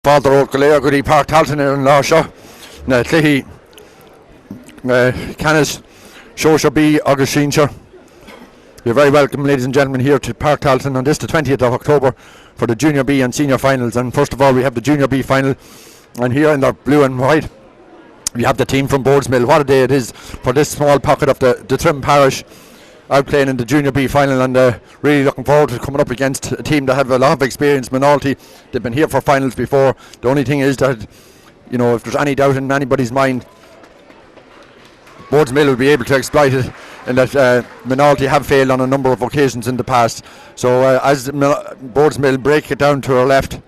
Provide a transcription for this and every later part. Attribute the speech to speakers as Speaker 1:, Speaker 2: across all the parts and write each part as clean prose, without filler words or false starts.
Speaker 1: Father O'Galea, Goody Park Talton in Larshaw, Tlihi, Canis, Shosha B, Augustinshire. You're very welcome, ladies and gentlemen, here to Park Talton on this, the 20th of October, for the Junior B and Senior Finals. And first of all, we have the Junior B final, and here in the blue and white, we have the team from Boardsmill. What a day it is for this small pocket of the Trim Parish, out playing in the Junior B final, and really looking forward to coming up against a team that have a lot of experience. Moynalty, they've been here for finals before. The only thing is that, you know, if there's any doubt in anybody's mind, Boardsmill will be able to exploit it, in that Moynalty have failed on a number of occasions in the past. So as Boardsmill break it down to our left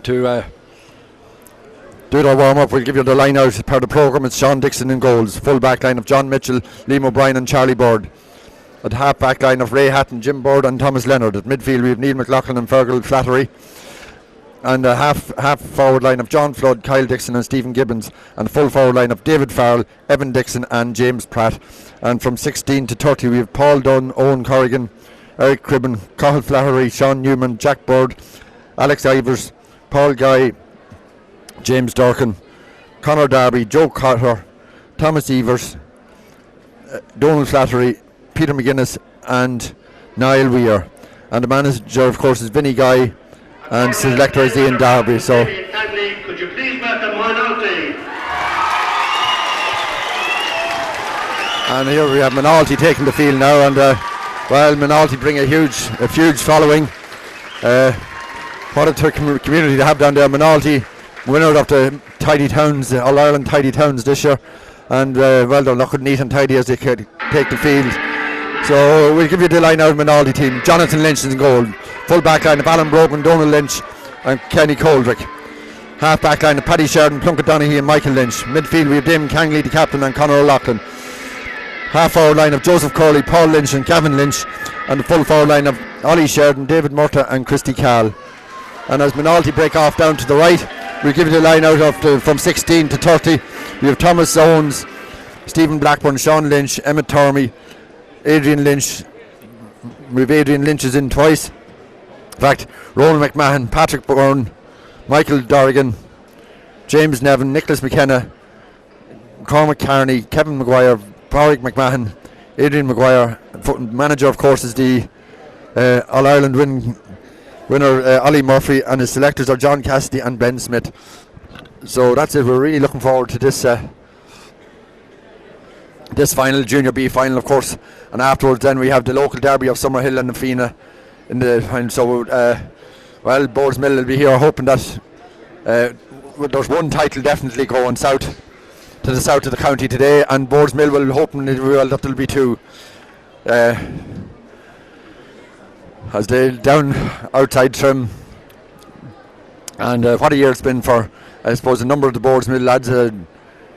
Speaker 1: to do their warm-up, we'll give you the line out per the programme. It's Sean Dixon in goals, full back line of John Mitchell, Liam O'Brien and Charlie Bird. At half back line of Ray Hatton, Jim Bird and Thomas Leonard. At midfield we have Neil McLaughlin and Fergal Flattery. And a half forward line of John Flood, Kyle Dixon and Stephen Gibbons. And full forward line of David Farrell, Evan Dixon and James Pratt. And from 16 to 30 we have Paul Dunn, Owen Corrigan, Eric Cribben, Cathal Flaherty, Sean Newman, Jack Bird, Alex Ivers, Paul Guy, James Durkin, Conor Darby, Joe Cotter, Thomas Evers, Donald Flattery, Peter McGuinness and Niall Weir. And the manager of course is Vinnie Guy, and selector is Ian Darby. So
Speaker 2: could you please welcome Moynalty?
Speaker 1: And here we have Moynalty taking the field now, and well, Moynalty bring a huge following. What a community they have down there. Moynalty, winner of the Tidy Towns, All Ireland Tidy Towns this year, and well, they're looking neat and tidy as they could take the field. So we'll give you the line out of Moynalty team. Jonathan Lynch is in goal. Full back line of Alan Brogan, Donald Lynch and Kenny Coldrick. Half back line of Paddy Sheridan, Plunkett Donaghy and Michael Lynch. Midfield we have Damon Kangley, the captain, and Conor O'Loughlin. Half forward line of Joseph Curley, Paul Lynch and Gavin Lynch. And the full forward line of Ollie Sheridan, David Murta and Christy Cahl. And as Moynalty break off down to the right, we'll give you the line out of from 16 to 30. We have Thomas Owens, Stephen Blackburn, Sean Lynch, Emmett Tormey, Adrian Lynch. We've Adrian Lynch is in twice. In fact, Ronan McMahon, Patrick Byrne, Michael Dorrigan, James Nevin, Nicholas McKenna, Cormac Carney, Kevin Maguire, Pádraig McMahon, Adrian Maguire. Manager of course is the All Ireland winner Ollie Murphy, and his selectors are John Cassidy and Ben Smith. So that's it. We're really looking forward to this this final, Junior B final of course, and afterwards then we have the local derby of Summerhill and Fina in the final. So well, Boardsmill will be here hoping that there's one title definitely going south to the south of the county today, and Boardsmill will hoping that there'll be two as they down outside Trim. And what a year it's been for, I suppose, a number of the Boardsmill lads.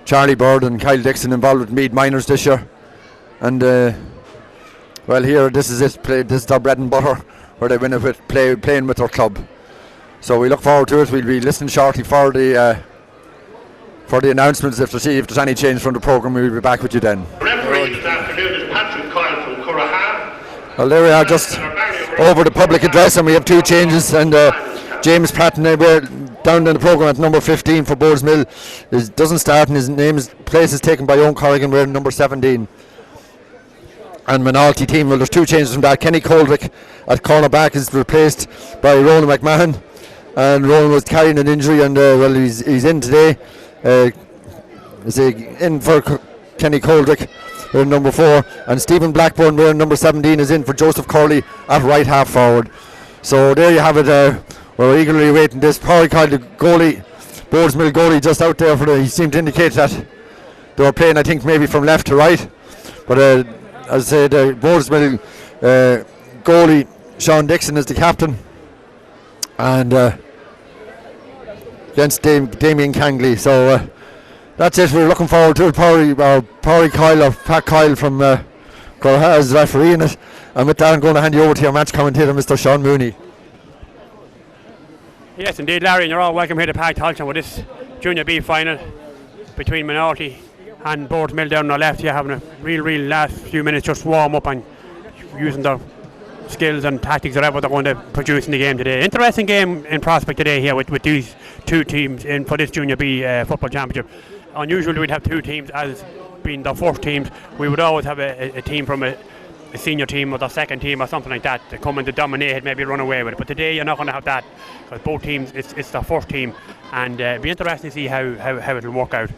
Speaker 1: Charlie Bird and Kyle Dixon involved with Meath Minors this year, and well, here this is it. This is their bread and butter, where they win it with playing with their club. So we look forward to it. We'll be listening shortly for the announcements. If there's any change from the programme, we'll be back with you then.
Speaker 2: Referee this afternoon is Patrick Coyle from Currahan.
Speaker 1: Well, there we are, just over the public address, and we have two changes. And James Pratt, we're down in the programme at number 15 for Boardsmill, doesn't start, and his place is taken by Owen Corrigan, wearing number 17. And Moynalty team, well, there's two changes from that. Kenny Coldrick at cornerback is replaced by Ronan McMahon, and Ronan was carrying an injury, and well, he's in today. Is in for Kenny Coldrick wearing number 4, and Stephen Blackburn wearing number 17 is in for Joseph Curley at right half forward. So there you have it. We're eagerly waiting this. Pádraig Coyle, the goalie, Boardsmill goalie, just out there he seemed to indicate that they were playing, I think, maybe from left to right. But as I said, Boardsmill goalie Sean Dixon is the captain, and against Damien Kangley. So that's it. We're looking forward to it. Pádraig Coyle, or Pat Coyle from Currahan is refereeing it. And with that, I'm going to hand you over to your match commentator, Mr. Sean Mooney.
Speaker 3: Yes, indeed, Larry, and you're all welcome here to Park Talton with this Junior B final between Moynalty and Boardsmill down on the left. You're having a real last few minutes just warm up and using the skills and tactics are what they're going to produce in the game today. Interesting game in prospect today here with these two teams in for this Junior B football championship. Unusually we'd have two teams as being the first teams. We would always have a team from a senior team or the second team or something like that to come in to dominate it, maybe run away with it. But today you're not going to have that because both teams, it's the first team, and it'll be interesting to see how it'll work out.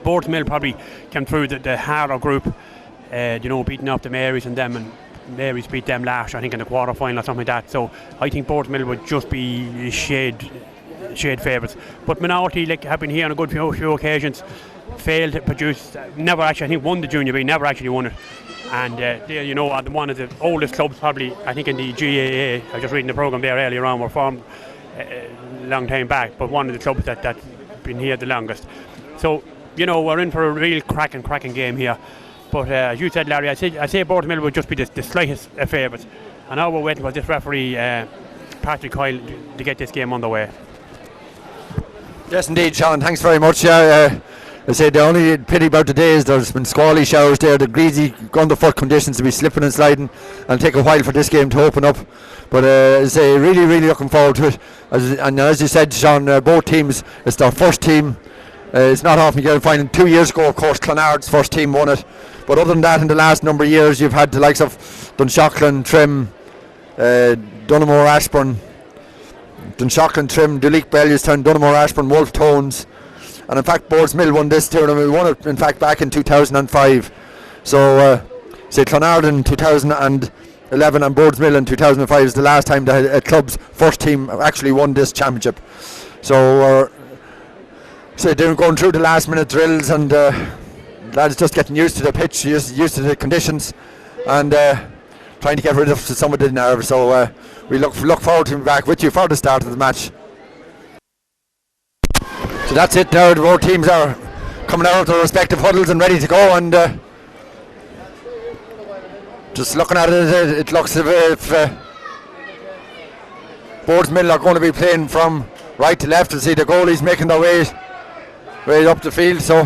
Speaker 3: Boardsmill probably came through the harder group, beating up the Marys and them, and Marys beat them last, I think, in the quarter final or something like that. So I think Boardsmill would just be shade favourites. But Moynalty, have been here on a good few occasions, failed to produce, never actually, I think, won the Junior B, never actually won it. And they, are one of the oldest clubs probably, I think, in the GAA. I was just reading the programme there earlier on, were formed a long time back, but one of the clubs that's been here the longest. So, we're in for a real cracking game here. But as you said, Larry, I say Boardsmill would just be the slightest favourites. And now we're waiting for this referee, Patrick Coyle, to get this game underway.
Speaker 1: Yes, indeed, Sean. Thanks very much. I say the only pity about today is there's been squally showers there, the greasy underfoot conditions to be slipping and sliding, and take a while for this game to open up. But I say really looking forward to it. As you said, Sean, both teams, it's their first team. It's not often you get to find. 2 years ago, of course, Clonard's first team won it. But other than that, in the last number of years, you've had the likes of Dunshaughlin, Trim, Dunamore, Ashburn, Dunshaughlin, Trim, Duleek, Bellewstown, Dunamore, Ashburn, Wolf Tones. And in fact, Boardsmill won this tournament. We won it, in fact, back in 2005. So, say Clonard in 2011 and Boardsmill in 2005 is the last time that a club's first team actually won this championship. So, they're going through the last minute drills, and lads just getting used to the pitch, used to the conditions, and trying to get rid of some of the nerves. So we look forward to being back with you for the start of the match. So that's it now. The both teams are coming out of their respective huddles and ready to go, and just looking at it, it looks as if Boardsmill are going to be playing from right to left. To see the goalies making their way up the field. So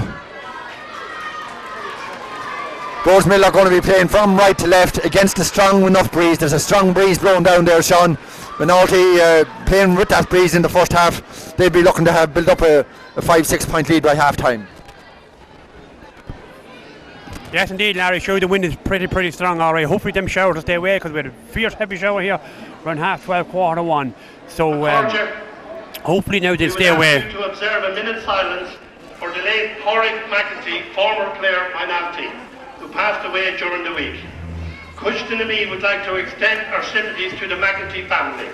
Speaker 1: Boardsmill are going to be playing from right to left against a strong enough breeze. There's a strong breeze blowing down there, Sean. Moynalty playing with that breeze in the first half. They'd be looking to have build up a 5-6 point lead by half time.
Speaker 3: Yes, indeed, Larry. Sure, the wind is pretty strong already. Hopefully them showers will stay away, because we had a fierce heavy shower here around 12:30, quarter one. So hopefully now they'll stay away.
Speaker 2: To observe a minute's silence for the late Pádraig McEntee, former player Moynalty, who passed away during the week. Cushton and me would like to extend our sympathies to the McEntee family.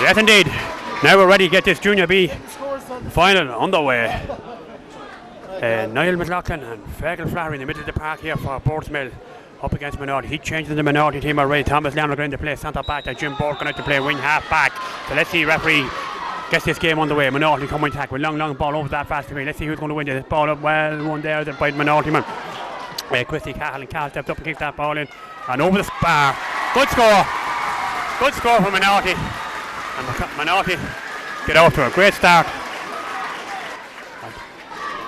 Speaker 3: Yes, indeed. Now we're ready to get this Junior B final underway. Niall McLaughlin and Fergal Flaherty in the middle of the park here for Boardsmill up against Moynalty. He changes the Moynalty team already. Thomas Lamb are going to play centre back, and Jim Bork going to play wing half back. So let's see, referee gets this game underway. Moynalty come in attack with long ball over that fast screen. Let's see who's going to win this ball up. Well, one there by Moynalty man. Christy Cahill, and Cahill stepped up and kicked that ball in and over the bar. Good score for Moynalty. And Moynalty get off to a great start.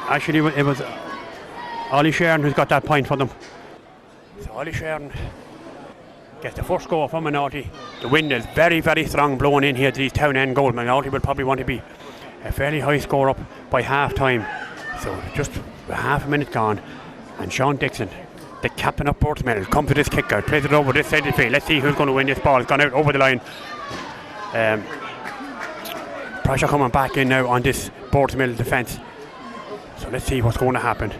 Speaker 3: Actually, it was Ollie Sharon who's got that point for them. So Ollie Sharon gets the first goal from Moynalty. The wind is very strong blowing in here to these town end goals. Moynalty will probably want to be a fairly high score up by half time. So just a half a minute gone, and Sean Dixon, the captain of Boardsmill, comes to this kick out, plays it over this side of the field. Let's see who's going to win this ball. It's gone out over the line. Pressure coming back in now on this Boardsmill defence. So let's see what's going to happen.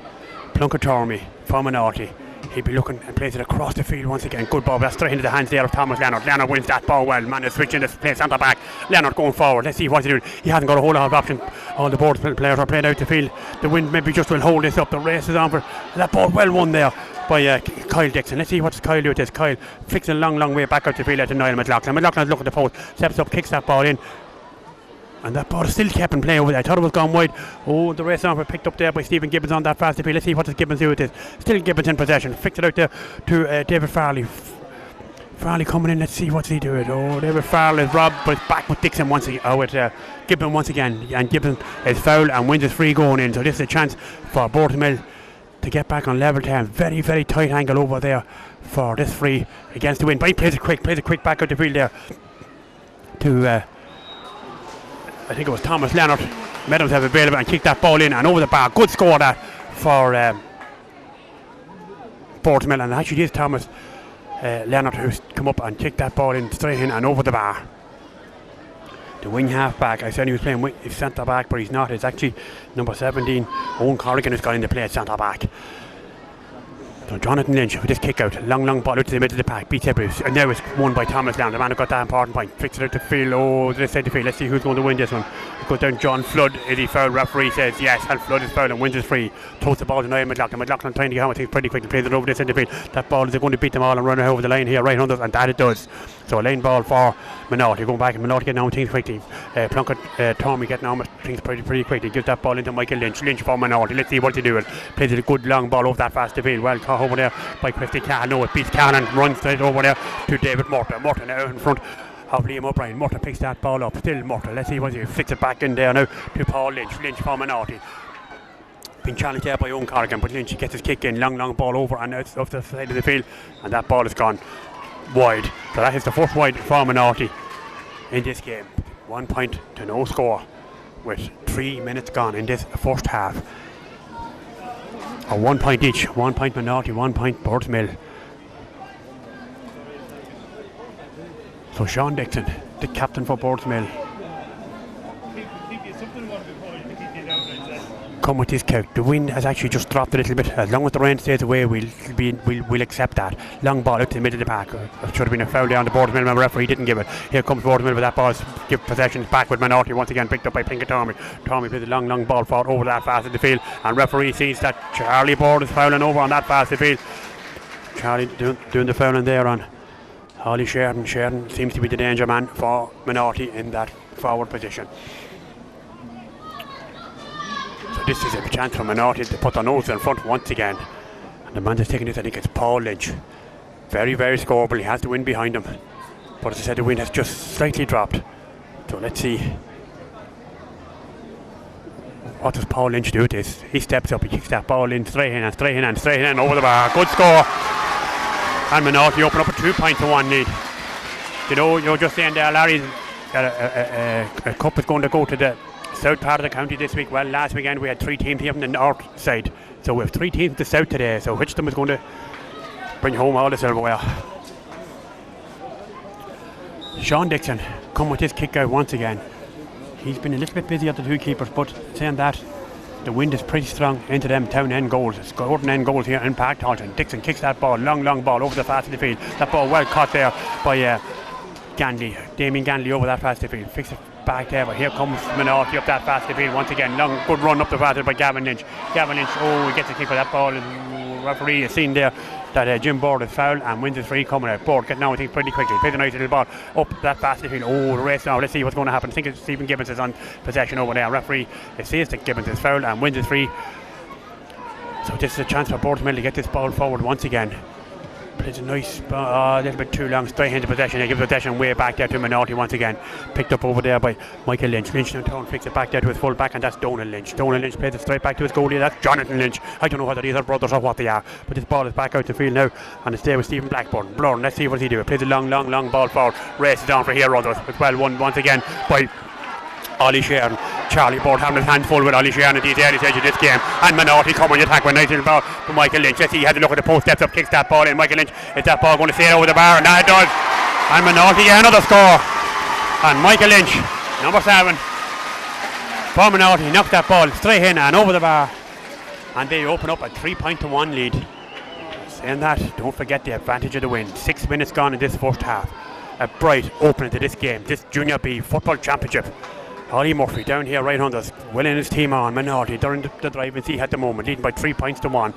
Speaker 3: Plunkett Tormey from Moynalty. He'll be looking and plays it across the field once again. Good ball, that's straight into the hands there of Thomas Leonard. Leonard wins that ball well. Man is switching this play centre back. Leonard going forward. Let's see what he's doing. He hasn't got a whole lot of option. All the Boardsmill players are playing out the field. The wind maybe just will hold this up. The race is on for that ball. Well won there by Kyle Dixon. Let's see what's Kyle do with this. Kyle flicks a long way back out the field to Niall McLaughlin. McLaughlin's looking at the post. Steps up, kicks that ball in. And that ball is still kept in play over there. I thought it was gone wide. Oh, the race on picked up there by Stephen Gibbons on that fast field. Let's see what does Gibbons do with this. Still Gibbons in possession. Flicks it out there to David Farley. Farley coming in. Let's see what's he doing. Oh, David Farley is robbed, but it's back with Dixon once again. Oh, with Gibbons once again. And Gibbons is fouled and wins his free going in. So this is a chance for Boardsmill to get back on level terms. Very, very tight angle over there for this free against the wind. But he plays it quick back out the field there to I think it was Thomas Leonard. Meadows have available and kicked that ball in and over the bar. Good score that for Boardsmill, and actually it is Thomas Leonard who's come up and kicked that ball in straight in and over the bar. The wing half back, I said he was playing centre back, but he's not. It's actually number 17, Owen Corrigan, who's got in to play at centre back. So Jonathan Lynch with this kick out, long ball out to the middle of the pack, beats Bruce, and now it's won by Thomas Leonard. The man who got that important point, flicks it out to field. Oh, this side the field. Let's see who's going to win this one. It goes down John Flood. Is he foul? Referee says yes, and Flood is foul and wins his free. Throws the ball to Niall McLaughlin. McLaughlin trying to get home, I think pretty quickly, plays it over this side the field. That ball is going to beat them all and run over the line here, right under, and that it does. So a lane ball for Moynalty, going back, and Moynalty getting on things quickly. Plunkett Tormey getting on things pretty quickly. Gives that ball into Michael Lynch. Lynch for Moynalty. Let's see what he doing. Plays it a good long ball over that fast the field. Well caught over there by Christy Cahill. No, it beats Cahill and runs straight over there to David Murta. Murta now in front of Liam O'Brien. Murta picks that ball up. Still Murta. Let's see what he flicks it back in there now to Paul Lynch. Lynch for Moynalty. Been challenged there by Owen Corrigan, but Lynch gets his kick in. Long ball over and out of the side of the field, and that ball is gone wide. So that is the first wide for Moynalty in this game. 1 point to no score with 3 minutes gone in this first half. A 1 point each. 1 point Moynalty, 1 point Boardsmill. So Sean Dixon, the captain for Boardsmill, come with this count. The wind has actually just dropped a little bit. As long as the rain stays away, we'll accept that. Long ball out to the middle of the pack. It should have been a foul there on the Boardsmill. The referee didn't give it. Here comes Boardsmill with that ball. Give possession back with Moynalty once again, picked up by Plunkett Tormey. Tormey plays a long ball forward over that fast in the field, and referee sees that Charlie Board is fouling over on that fast in the field. Charlie doing the fouling there on Holly Sheridan. Sheridan seems to be the danger man for Moynalty in that forward position. So this is a chance for Moynalty to put their nose in front once again. And the man that's taking this, I think it's Paul Lynch. Very scoreable. He has the wind behind him. But as I said, the wind has just slightly dropped. So let's see. What does Paul Lynch do with this? He steps up, he kicks that ball in straight in over the bar. Good score. And Moynalty open up a 2 point to 1 lead. You're just saying there, Larry, a cup is going to go to the south part of the county this week. Well, last weekend we had 3 teams here from the north side, so we have 3 teams to the south today. So which of them is going to bring home all the silverware? Sean Dixon come with his kick out once again. He's been a little bit busy at the 2 keepers, but saying that, the wind is pretty strong into them town end goals. It's Gordon end goals here in Park Halton. Dixon kicks that ball, long ball over the fast of the field. That ball well caught there by Ganley, Damien Ganley over that fast of the field. Fix it back there, but here comes Moynalty up that fast of the field once again. Long good run up the fast by Gavin Lynch. Gavin Lynch, he gets a kick for that ball. And referee has seen there that Jim Board is foul and wins his free coming out. Board getting out, I think, pretty quickly. Plays a nice little ball up that fast of the field. The race now. Let's see what's going to happen. I think it's Stephen Gibbons is on possession over there. Referee says that Gibbons is foul and wins his free. So this is a chance for Boardsmill to get this ball forward once again. Plays a nice a little bit too long, straight into possession. He gives possession way back there to Moynalty once again. Picked up over there by Michael Lynch. Lynch now turn, flicks it back there to his full back, and that's Donald Lynch. Donald Lynch plays it straight back to his goalie. That's Jonathan Lynch. I don't know whether these are brothers or what they are, but this ball is back out the field now, and it's there with Stephen Blackburn. Blurn, let's see what he do. Plays a long ball forward. Races down for here others. It's well won once again by Ollie Sheridan. Charlie Board having his hands full with Ollie Sheridan at the early stage of this game, and Moynalty come on the attack with a nice little ball from Michael Lynch. Let's see, he had to look at the post, steps up, kicks that ball in. Michael Lynch, is that ball going to sail over the bar? And now it does, and Moynalty get another score. And Michael Lynch, number 7 for Moynalty, knocked that ball straight in and over the bar and they open up a 3-1 lead. Saying that, don't forget the advantage of the wind. 6 minutes gone in this first half. A bright opening to this game, this Junior B Football Championship. Ollie Murphy down here right on us, willing his team on. Moynalty during the driving seat at the moment, leading by 3-1.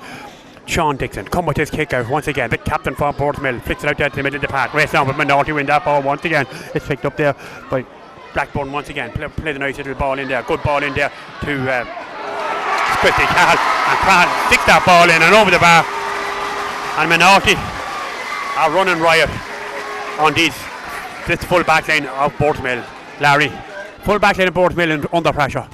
Speaker 3: Sean Dixon come with his kick out once again. The captain for Boardsmill flicks it out there to the middle of the park. Race down with Moynalty win that ball once again. It's picked up there by Blackburn once again. Play the nice little ball in there. Good ball in there to Squifty Cahill. And Cahill sticks that ball in and over the bar. And Moynalty are running riot on this full back line of Boardsmill. Larry, full back line of Boardsmill under pressure.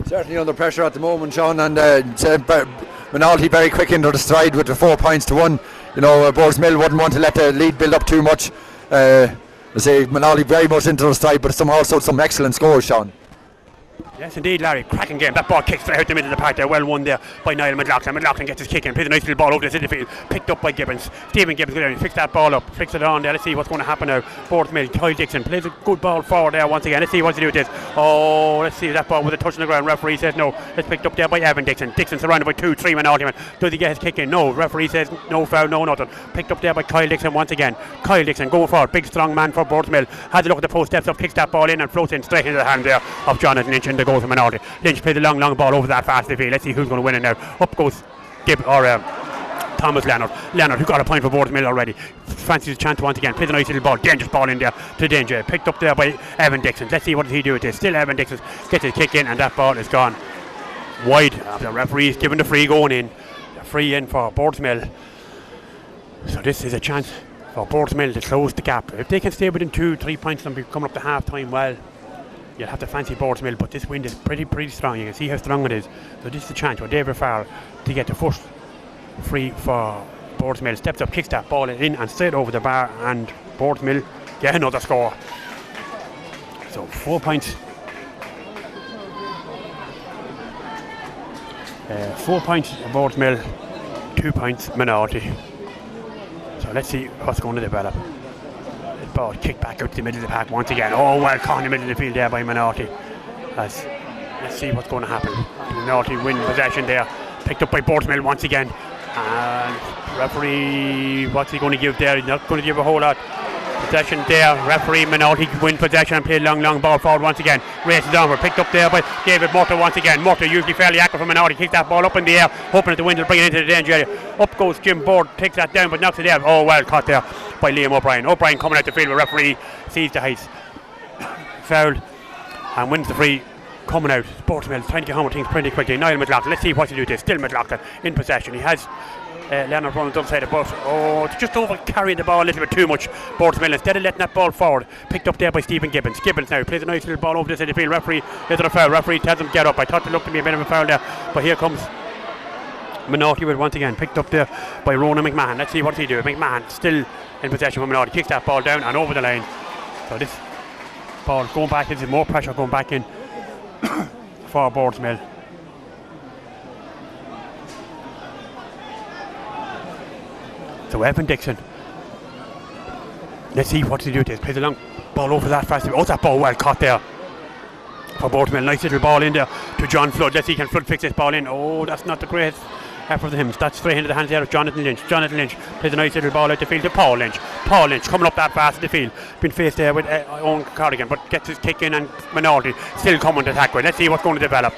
Speaker 1: Certainly under pressure at the moment, Sean, and Moynalty very quick into the stride with the 4-1. You know, Boardsmill wouldn't want to let the lead build up too much. I say Moynalty very much into the stride, but also some excellent scores, Sean.
Speaker 3: Yes, indeed, Larry. Cracking game. That ball kicks straight out the middle of the park there. Well won there by Niall McLaughlin. McLaughlin gets his kick in. Plays a nice little ball over the city field. Picked up by Gibbons. Stephen Gibbons goes down. Flicks that ball up. Flicks it on there. Let's see what's going to happen now. Boardsmill. Kyle Dixon plays a good ball forward there once again. Let's see what to do with this. Oh, let's see that ball with a touch on the ground. Referee says no. It's picked up there by Evan Dixon. Dixon surrounded by 2-3 Moynalty men. Does he get his kick in? No. Referee says no foul, no nothing. Picked up there by Kyle Dixon once again. Kyle Dixon going forward. Big strong man for Boardsmill. Has a look at the post, steps up, kicks that ball in and floats in straight into the hand there of Jonathan Lynch in the goal for Moynalty. Lynch plays a long ball over that fast field. Let's see who's going to win it now. Up goes Thomas Leonard. Leonard, who got a point for Boardsmill already. Fancies a chance once again. Plays a nice little ball. Dangerous ball in there to Danger. Picked up there by Evan Dixon. Let's see what does he do with this. Still Evan Dixon gets his kick in and that ball is gone wide. The referee is giving the free going in. The free in for Boardsmill. So this is a chance for Boardsmill to close the gap. If they can stay within 2-3 points and be coming up to half time, well, you'll have to fancy Boardsmill, but this wind is pretty strong. You can see how strong it is. So this is the chance for David Farrell to get the first free for Boardsmill. Steps up, kicks that ball in and straight over the bar, and Boardsmill get another score. So 4 points. 4 points Boardsmill, 2 points Moynalty. So let's see what's going to develop. Ball kicked back out to the middle of the park once again. Oh, well caught in the middle of the field there by Moynalty. Let's see what's going to happen. Moynalty win possession there. Picked up by Boardsmill once again. And referee, what's he going to give there? He's not going to give a whole lot. Possession there. Referee Moynalty win possession and play long ball forward once again. Races downward. Picked up there by David Murta once again. Murta usually fairly active for Moynalty. Kicks that ball up in the air, hoping that the wind will bring it into the danger area. Up goes Jim Board, takes that down but knocks it down. Oh, well caught there by Liam O'Brien. O'Brien coming out the field with referee sees the heights. Foul and wins the free. Coming out. Boardsmill trying to get home with things pretty quickly. Niall McLaughlin. Let's see what he do with this. Still McLaughlin in possession. He has Leonard running the other side of the bus. Oh, just over carrying the ball a little bit too much. Boardsmill, instead of letting that ball forward, picked up there by Stephen Gibbons. Gibbons now plays a nice little ball over this side of the field. Referee is it a foul? Referee tells him get up. I thought it looked to be a bit of a foul there, but here comes Moynalty with once again picked up there by Ronan McMahon. Let's see what he do. McMahon still in possession with Moynalty. Kicks that ball down and over the line. So this ball going back. This is more pressure going back in for Boardsmill. So Evan Dixon. Let's see what to do with this. Plays a long ball over that fast. Oh, that ball well caught there for Boardsmill. Nice little ball in there to John Flood. Let's see, can Flood fix this ball in? Oh, that's not the greatest effort of him. That's straight into the hands there of Jonathan Lynch. Jonathan Lynch plays a nice little ball out the field to Paul Lynch. Paul Lynch coming up that fast in the field. Been faced there with Owen Cardigan, but gets his kick in and Moynalty still coming to attack with. Let's see what's going to develop.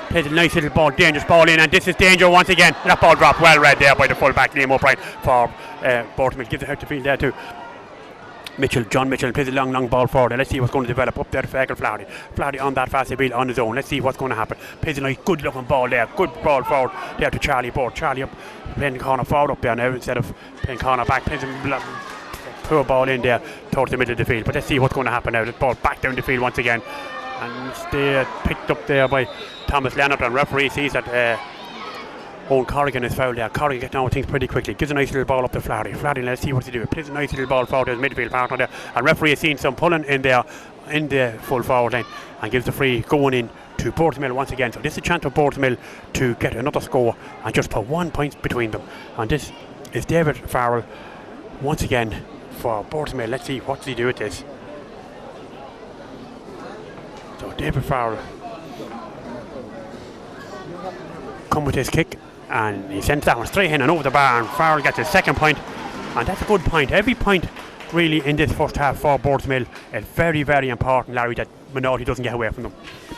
Speaker 3: Plays a nice little ball, dangerous ball in, and this is danger once again. That ball dropped well read there by the full-back Liam O'Brien for Boardsmill. Gives it out the field there too. John Mitchell plays a long ball forward. Let's see what's going to develop up there to Fergal Flaherty. Flaherty on that fast field on his own. Let's see what's going to happen. Plays a nice good looking ball there. Good ball forward there to Charlie Board. Charlie up playing the corner forward up there now instead of playing corner back. Plays a poor ball in there towards the middle of the field. But let's see what's going to happen now. The ball back down the field once again. And stay picked up there by Thomas Leonard, and referee sees that Owen Corrigan is fouled there. Corrigan gets down with things pretty quickly. Gives a nice little ball up to Flaherty. Flaherty, let's see what to do. Plays a nice little ball forward to his midfield partner there. And referee has seen some pulling in there in the full forward line and gives the free going in to Boardsmill once again. So this is a chance for Boardsmill to get another score and just put 1 point between them. And this is David Farrell once again for Boardsmill. Let's see what does he do with this. So David Farrell come with his kick And he sends that one straight in and over the bar, and Farrell gets his second point, and that's a good point. Every point really in this first half for Boardsmill is very, very important, Larry, that Moynalty doesn't get away from them.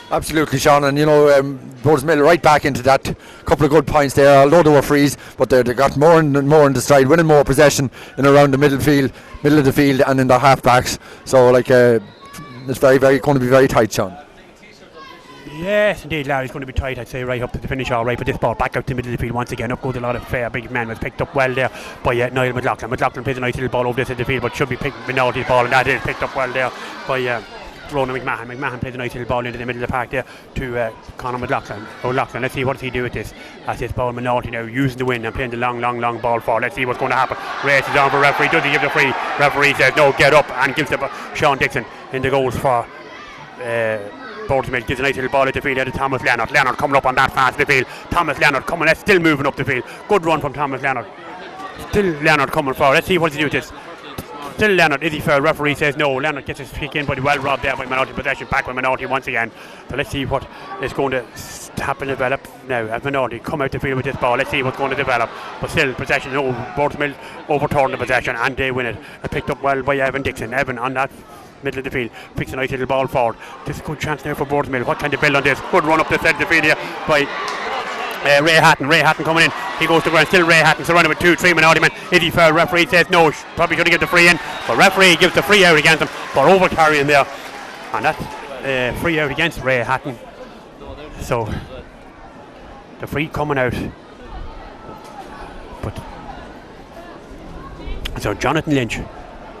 Speaker 1: Absolutely, Sean, and Boardsmill right back into that couple of good points there, although they were frees, but they got more and more in the stride, winning more possession in around the middle of the field and in the half backs. So it's very, very going to be very tight, Sean.
Speaker 3: Yes, indeed, Larry, it's going to be tight, I'd say, right up to the finish, all right. But this ball back out to the middle of the field once again. Up goes a lot of fair big man, was picked up well there by Niall McLaughlin. McLaughlin plays a nice little ball over this in the field, but should be picking Moynalty's ball, and that is picked up well there by Ronan McMahon. McMahon plays a nice little ball into the middle of the park there to Conor McLaughlin. Let's see what does he do with this. As this ball, Moynalty now using the wind and playing the long ball forward. Let's see what's going to happen. Race is on for referee. Does he give the free? Referee says no, get up, and gives the Sean Dixon in the goals for Boardsmill. Gives a nice little ball at the field to Thomas Leonard. Leonard coming up on that fast in the field. Thomas Leonard coming, still moving up the field. Good run from Thomas Leonard. Still Leonard coming forward. Let's see what he do with this. Still Leonard, is he fair? Referee says no. Leonard gets his kick in, but well robbed there by Moynalty. Possession back by Moynalty once again. So let's see what is going to happen, develop now as Moynalty come out the field with this ball. Let's see what's going to develop. But still possession. Boardsmill overturned the possession and they win it. Picked up well by Evan Dixon. Evan on that middle of the field picks a nice little ball forward. This is a good chance now for Boardsmill. What can they build on this? Good run up the side of the field here by Ray Hatton. Ray Hatton coming in. He goes to ground. Still Ray Hatton surrounded with 2-3 Moynalty men. Is he fair? Referee says no. Probably should have given the free in. But referee gives the free out against him for over carrying there. And that's free out against Ray Hatton. So the free coming out. But so Jonathan Lynch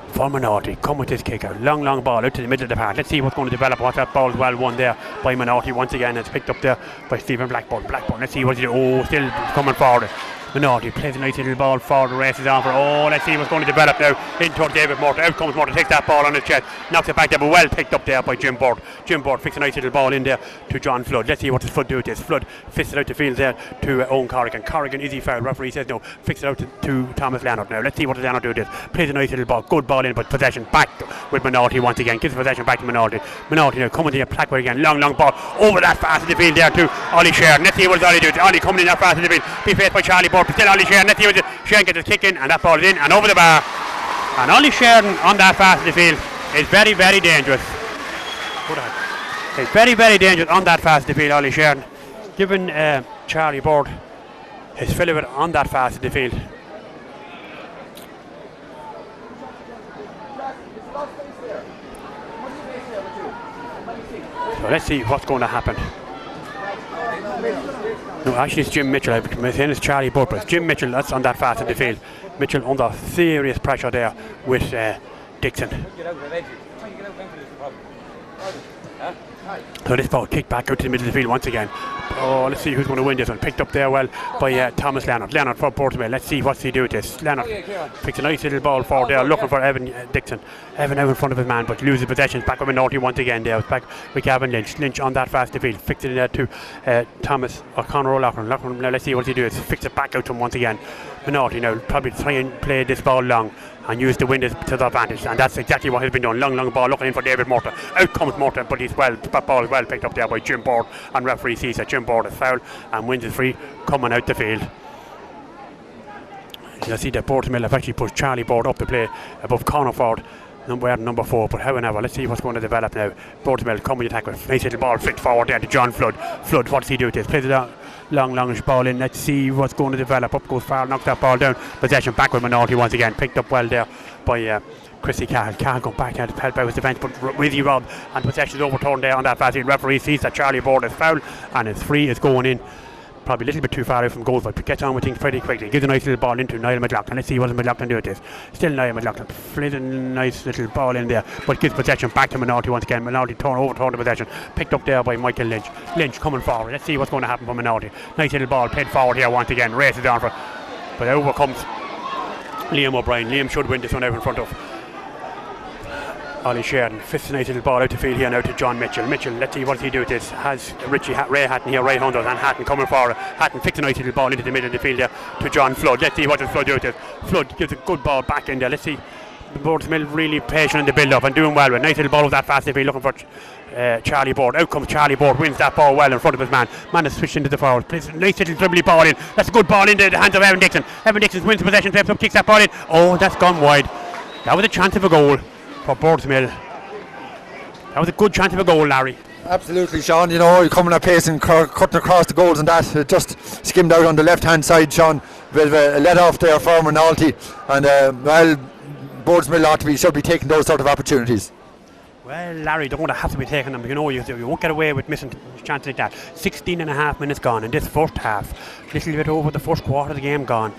Speaker 3: for Moynalty come with this kick out. Long ball out to the middle of the park. Let's see what's going to develop. What that ball is well won there by Moynalty once again. It's picked up there by Stephen Blackburn. Let's see what he do. Oh, still coming forward. Moynalty plays a nice little ball forward. The race is on for. Oh, let's see what's going to develop now. In toward David Morton. Out comes Morton. Takes that ball on his chest. Knocks it back there, but well picked up there by Jim Board. Jim Board fixed a nice little ball in there to John Flood. Let's see what does Flood do with this. Flood fits it out the field there to Owen Corrigan. Corrigan, is he foul? Referee says no. Fix it out to Thomas Leonard now. Let's see what does Leonard do with this. Plays a nice little ball. Good ball in, but possession back with Moynalty once again. Gives possession back to Moynalty. Moynalty now coming to the Blackwell again. Long ball over that fast in the field there to Ollie Sheridan. Let's see what Ollie do. Ollie coming in that fast in the field. Be faced by Charlie Board, but still Ollie Sheridan. Let's see what Sheridan gets his kick in, and that ball is in and over the bar. And Ollie Sheridan on that fast in the field is very, very dangerous. It's very, very dangerous on that fast in the field, Ollie Sheridan. Giving Charlie Board his fill of it on that fast in the field. So let's see what's going to happen. No, actually it's Jim Mitchell. I'm saying it's Charlie Board, but it's Jim Mitchell that's on that fast in the field. Mitchell under serious pressure there with Dixon. So this ball kicked back out to the middle of the field once again. Oh, let's see who's going to win this one. Picked up there well by Thomas Leonard. Leonard for Boardsmill. Let's see what's he do with this. Leonard picks a nice little ball forward there, looking for Evan Dixon. Evan out in front of his man, but loses possessions. Back with Moynalty once again there. It's back with Gavin Lynch. Lynch on that fast field. Fixed it there to Thomas O'Connor O'Loughlin. Now let's see what he do. Fix it back out to him once again. Moynalty now probably try and play this ball long and use the wind to their advantage, and that's exactly what has been done. Long ball looking in for David Morton. Out comes Morton, but that ball is well picked up there by Jim Board, and referee sees that Jim Board is foul and wins his free coming out the field. You'll see that Boardsmill have actually pushed Charlie Board up the play above corner forward number 4, but however, let's see what's going to develop now. Boardsmill coming to attack with nice little ball flicked forward there to John Flood. Flood, what does he do with this? Plays it out. Longish ball in. Let's see what's going to develop. Up goes Farrell, knocks that ball down. Possession back with Moynalty once again. Picked up well there by Chrissy Cahill. Cahill going back and help out his defence, but Wizzy Rob and possession is overturned there on that fast. Referee sees that Charlie Board is foul and his free is going in. Probably a little bit too far out from goal, but gets on with things pretty quickly. Gives a nice little ball into Niall McLaughlin. Let's see what McLaughlin do with this. Still Niall McLaughlin. Flings a nice little ball in there, but gives possession back to Moynalty once again. Moynalty overturned the possession. Picked up there by Michael Lynch. Lynch coming forward. Let's see what's going to happen for Moynalty. Nice little ball played forward here once again. Races on for, but over comes Liam O'Brien. Liam should win this one out in front of Ollie Sheridan. Fifth nice little ball out the field here now to John Mitchell. Mitchell, let's see what does he do with this. Has Ray Hatton here, right under, and Hatton coming forward. Hatton fixed a nice little ball into the middle of the field there to John Flood. Let's see what does Flood do with this. Flood gives a good ball back in there. Let's see Boardsmill really patient in the build-up and doing well with nice little ball of that fast. If he's looking for Charlie Board, out comes Charlie Board, wins that ball well in front of his man. Man has switched into the forward, plays a nice little dribbly ball in. That's a good ball into the hands of Evan Dixon. Evan Dixon wins the possession, flips up, kicks that ball in. Oh, that's gone wide. That was a chance of a goal for Boardsmill. That was a good chance of a goal, Larry.
Speaker 1: Absolutely, Sean. You know, coming at pace and cutting across the goals and that. It just skimmed out on the left-hand side, Sean. Bit of a let-off there for Moynalty. And, Boardsmill should be taking those sort of opportunities.
Speaker 3: Well, Larry, don't have to be taking them. You know, you won't get away with missing chances like that. 16 and a half minutes gone in this first half. A little bit over the first quarter of the game gone.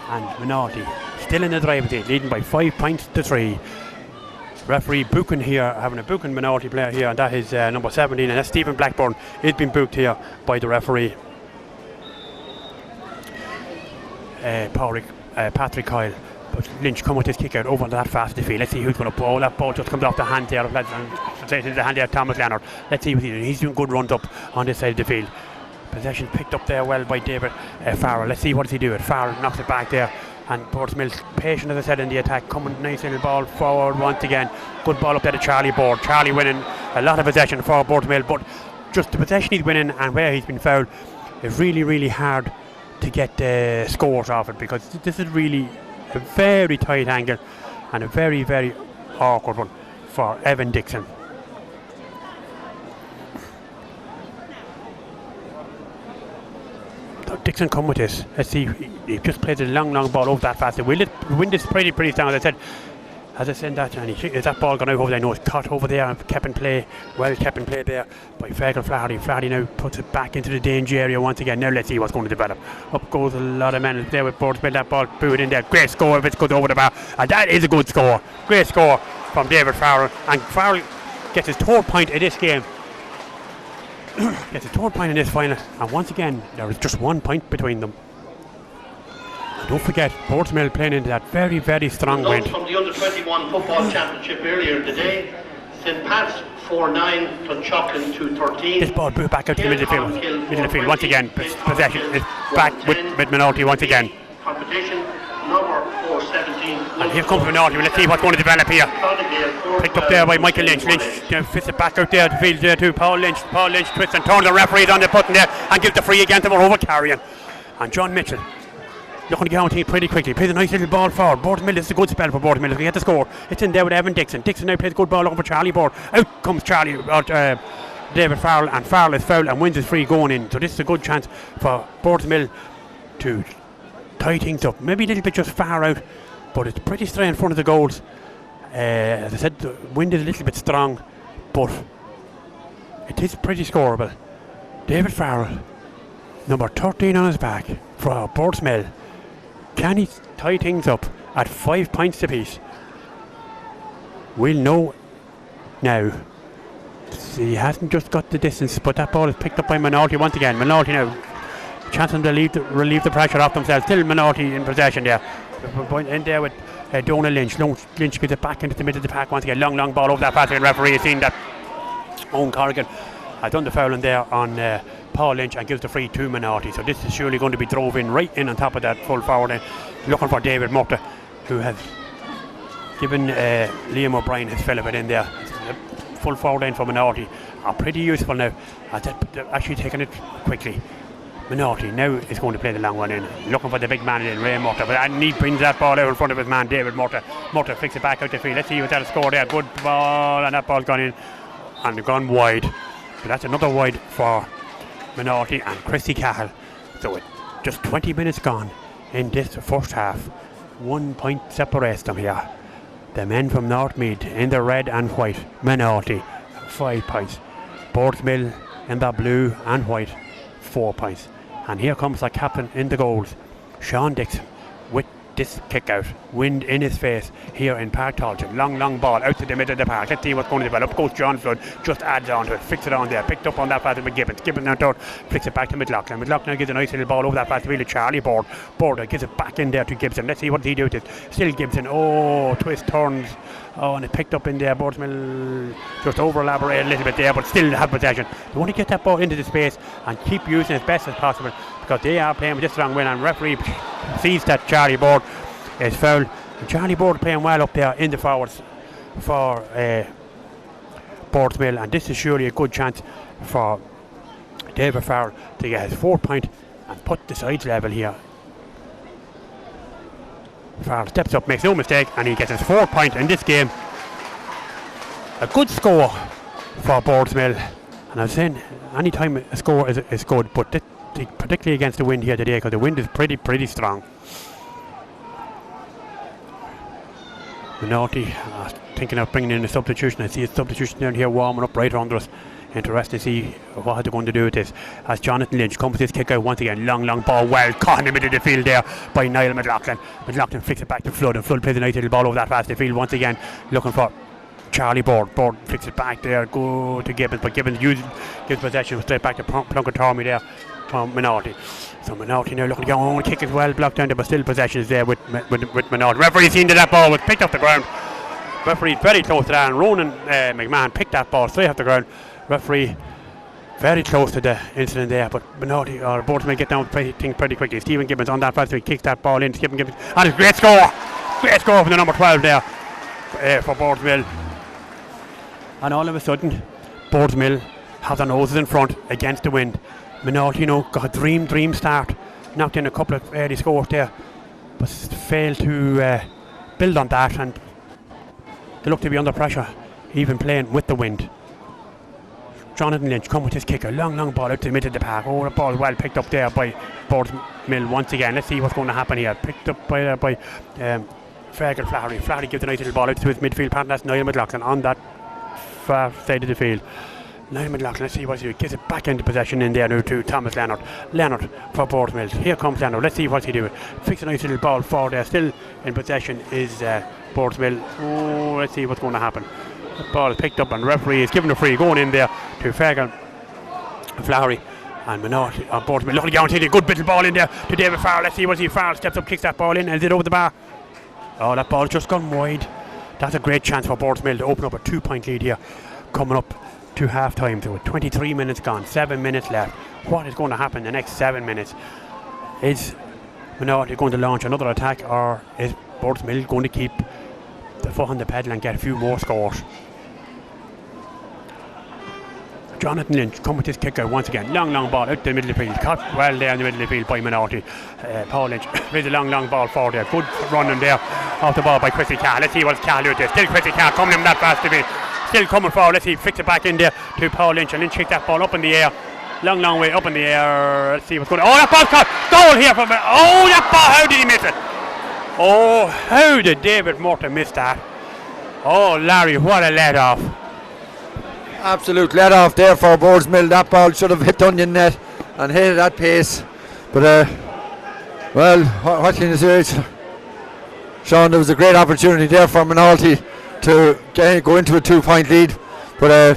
Speaker 3: And Moynalty still in the driver's seat, leading by 5 points to 3. Referee Buchan here, having a Buchan Moynalty player here, and that is number 17, and that's Stephen Blackburn. He's been booked here by the referee. Patrick Kyle. But Lynch come with his kick out over that fast to the field. Let's see who's going to ball. That ball just comes off the hand there. Into the hand there of Thomas Leonard. Let's see what he's doing. He's doing good runs up on this side of the field. Possession picked up there well by David Farrell. Let's see what does he do. Farrell knocks it back there. And Boardsmill's patient, as I said, in the attack. Coming nice little ball forward once again. Good ball up there to Charlie Board. Charlie winning a lot of possession for Boardsmill. But just the possession he's winning and where he's been fouled is really, really hard to get scores off it. Because this is really a very tight angle and a very, very awkward one for Evan Dixon. So Dixon come with this. Let's see, he just plays a long ball over that fast. The wind is pretty strong, as I said that, and is that ball gone out over there? No, it's caught over there, kept in play there by Fergal Flaherty. Flaherty now puts it back into the danger area once again. Now let's see what's going to develop. Up goes a lot of men there with Boardsmill. That ball booed in there. Great score if it's good over the bar, and that is a good score. Great score from David Farrell, and Farrell gets his 3rd point in this game. Gets his 3rd point in this final, and once again there is just 1 point between them. Don't forget, Boardsmill playing into that very, very strong wind.
Speaker 2: From the Under-21 Football Championship earlier today, St. Pat's 4-9, Clonchocklin 2-13.
Speaker 3: This ball blew back out to the middle of the field. Once again, possession is back with Moynalty once again.
Speaker 2: Competition number 417.
Speaker 3: And here comes Moynalty. Let's see what's going to develop here. Picked up there by Michael Lynch. Lynch fits it back out there to the field there to Paul Lynch. Paul Lynch twists and turns. The referee's on the button there and gives the free again to Morova Carrion. And John Mitchell looking to get on team pretty quickly. Plays a nice little ball forward. Boardsmill, this is a good spell for Boardsmill. They get the score. It's in there with Evan Dixon. Dixon now plays a good ball over Charlie Board. Out comes David Farrell, and Farrell is fouled and wins his free going in. So this is a good chance for Boardsmill to tie things up. Maybe a little bit just far out, but it's pretty straight in front of the goals. As I said, the wind is a little bit strong, but it is pretty scoreable. David Farrell, number 13 on his back for Boardsmill. Can he tie things up at 5 points apiece? We'll know now. He hasn't just got the distance, but that ball is picked up by Moynalty once again. Moynalty now, chance them to relieve the pressure off themselves. Still Moynalty in possession there. In there with Donald Lynch. Lynch gets it back into the middle of the pack once again. Long ball over that pass, and referee has seen that Owen Corrigan has done the foul in there on Paul Lynch and gives the free to Moynalty. So this is surely going to be drove in right in on top of that full forward end, looking for David Murta, who has given Liam O'Brien his fill of it in there. Full forward end for Moynalty are pretty useful now. They're actually taking it quickly. Moynalty now is going to play the long one in, looking for the big man in Ray Murta, and he brings that ball out in front of his man David Murta. Murta flicks it back out the field. Let's see what that'll score there. Good ball, and that ball's gone in and gone wide. So that's another wide for Moynalty and Christy Cahill. So it just 20 minutes gone in this first half. 1 point separates them here. The men from Northmead in the red and white. Moynalty 5 points. Boardsmill in the blue and white 4 points. And here comes the captain in the goals, Sean Dixon, with this kick out. Wind in his face here in Park Tolchin. Long ball out to the middle of the park. Let's see what's going to develop. Up goes John Flood, just adds on to it, flicks it on there, picked up on that pass with Gibbons. Gibbons now third, flicks it back to McLaughlin. McLaughlin gives a nice little ball over that pass to really Charlie Board. Board gives it back in there to Gibson. Let's see what he do with it. Still Gibson. Oh, twist turns. Oh, and it picked up in there. Boardsmill just over elaborate a little bit there, but still have possession. They want to get that ball into the space and keep using it as best as possible, because they are playing with this strong win, and referee sees that Charlie Board is fouled Charlie Board playing well up there in the forwards for Boardsmill, and this is surely a good chance for David Farrell to get his 4th point and put the sides level here. Farrell steps up, makes no mistake, and he gets his 4th point in this game. A good score for Boardsmill, and I was saying any time a score is good, but particularly against the wind here today, because the wind is pretty strong. Moynalty thinking of bringing in a substitution. I see a substitution down here warming up right under us. Interested to see what they're going to do with this. As Jonathan Lynch comes with his kick out once again. Long ball, well caught in the middle of the field there by Niall McLaughlin. McLaughlin flicks it back to Flood, and Flood plays a nice little ball over that fast field once again, looking for Charlie Board. Board flicks it back there, go to Gibbons, but Gibbons gives possession straight back to Plunkett Tormey there from Moynalty. So Moynalty now looking to go on, kick is well blocked down there, but still possession is there with Moynalty. Referee seen that ball was picked off the ground. Referee very close to that, and Ronan McMahon picked that ball straight off the ground. Referee very close to the incident there, but Moynalty or Boardsmill get down pretty quickly. Stephen Gibbons on that fast, he kicks that ball in. Stephen Gibbons, and it's a great score from the number 12 there for Boardsmill. And all of a sudden, Boardsmill have their noses in front against the wind. Moynalty, got a dream start, knocked in a couple of early scores there, but failed to build on that, and they look to be under pressure, even playing with the wind. Jonathan Lynch come with his kicker, long ball out to the middle of the park. Oh, the ball well picked up there by Boardsmill once again. Let's see what's going to happen here. Picked up by Fergal Flaherty. Flaherty gives a nice little ball out to his midfield partner. That's Niall McLaughlin on that far side of the field. Niall McLaughlin, let's see what he does. Gives it back into possession in there now to Thomas Leonard. Leonard for Boardsmill. Here comes Leonard. Let's see what he does. Fix a nice little ball forward there. Still in possession is Boardsmill. Oh, let's see what's going to happen. The ball is picked up, and referee is given a free going in there to Fergal Flaherty. And Moynalty on Boardsmill looking down, taking a good bit of ball in there to David Farrell. Let's see what he Farrell steps up, kicks that ball in, and is it over the bar? Oh, that ball's just gone wide. That's a great chance for Boardsmill to open up a 2-point lead here, coming up to half time. So with 23 minutes gone, 7 minutes left. What is going to happen in the next 7 minutes? Is Moynalty going to launch another attack, or is Boardsmill going to keep the foot on the pedal and get a few more scores? Jonathan Lynch come with his kicker once again. Long ball out to the middle of the field. Caught well there in the middle of the field by Moynalty. Paul Lynch plays a long ball forward there. Good running there off the ball by Chrissy Carr. Let's see what Carr do there. Still Chrissy Carr coming in that fast to be. Still coming forward. Let's see, flicks it back in there to Paul Lynch, and Lynch kicks that ball up in the air. Long way up in the air. Let's see what's going on. Oh, that ball caught. Goal here from that ball. How did he miss it? Oh, how did David Morton miss that? Oh, Larry, what a let off.
Speaker 1: Absolute let off there for Boardsmill. That ball should have hit the onion net and hit it at pace. But well, what can you say? Sean, there was a great opportunity there for Moynalty to go into a 2-point lead. But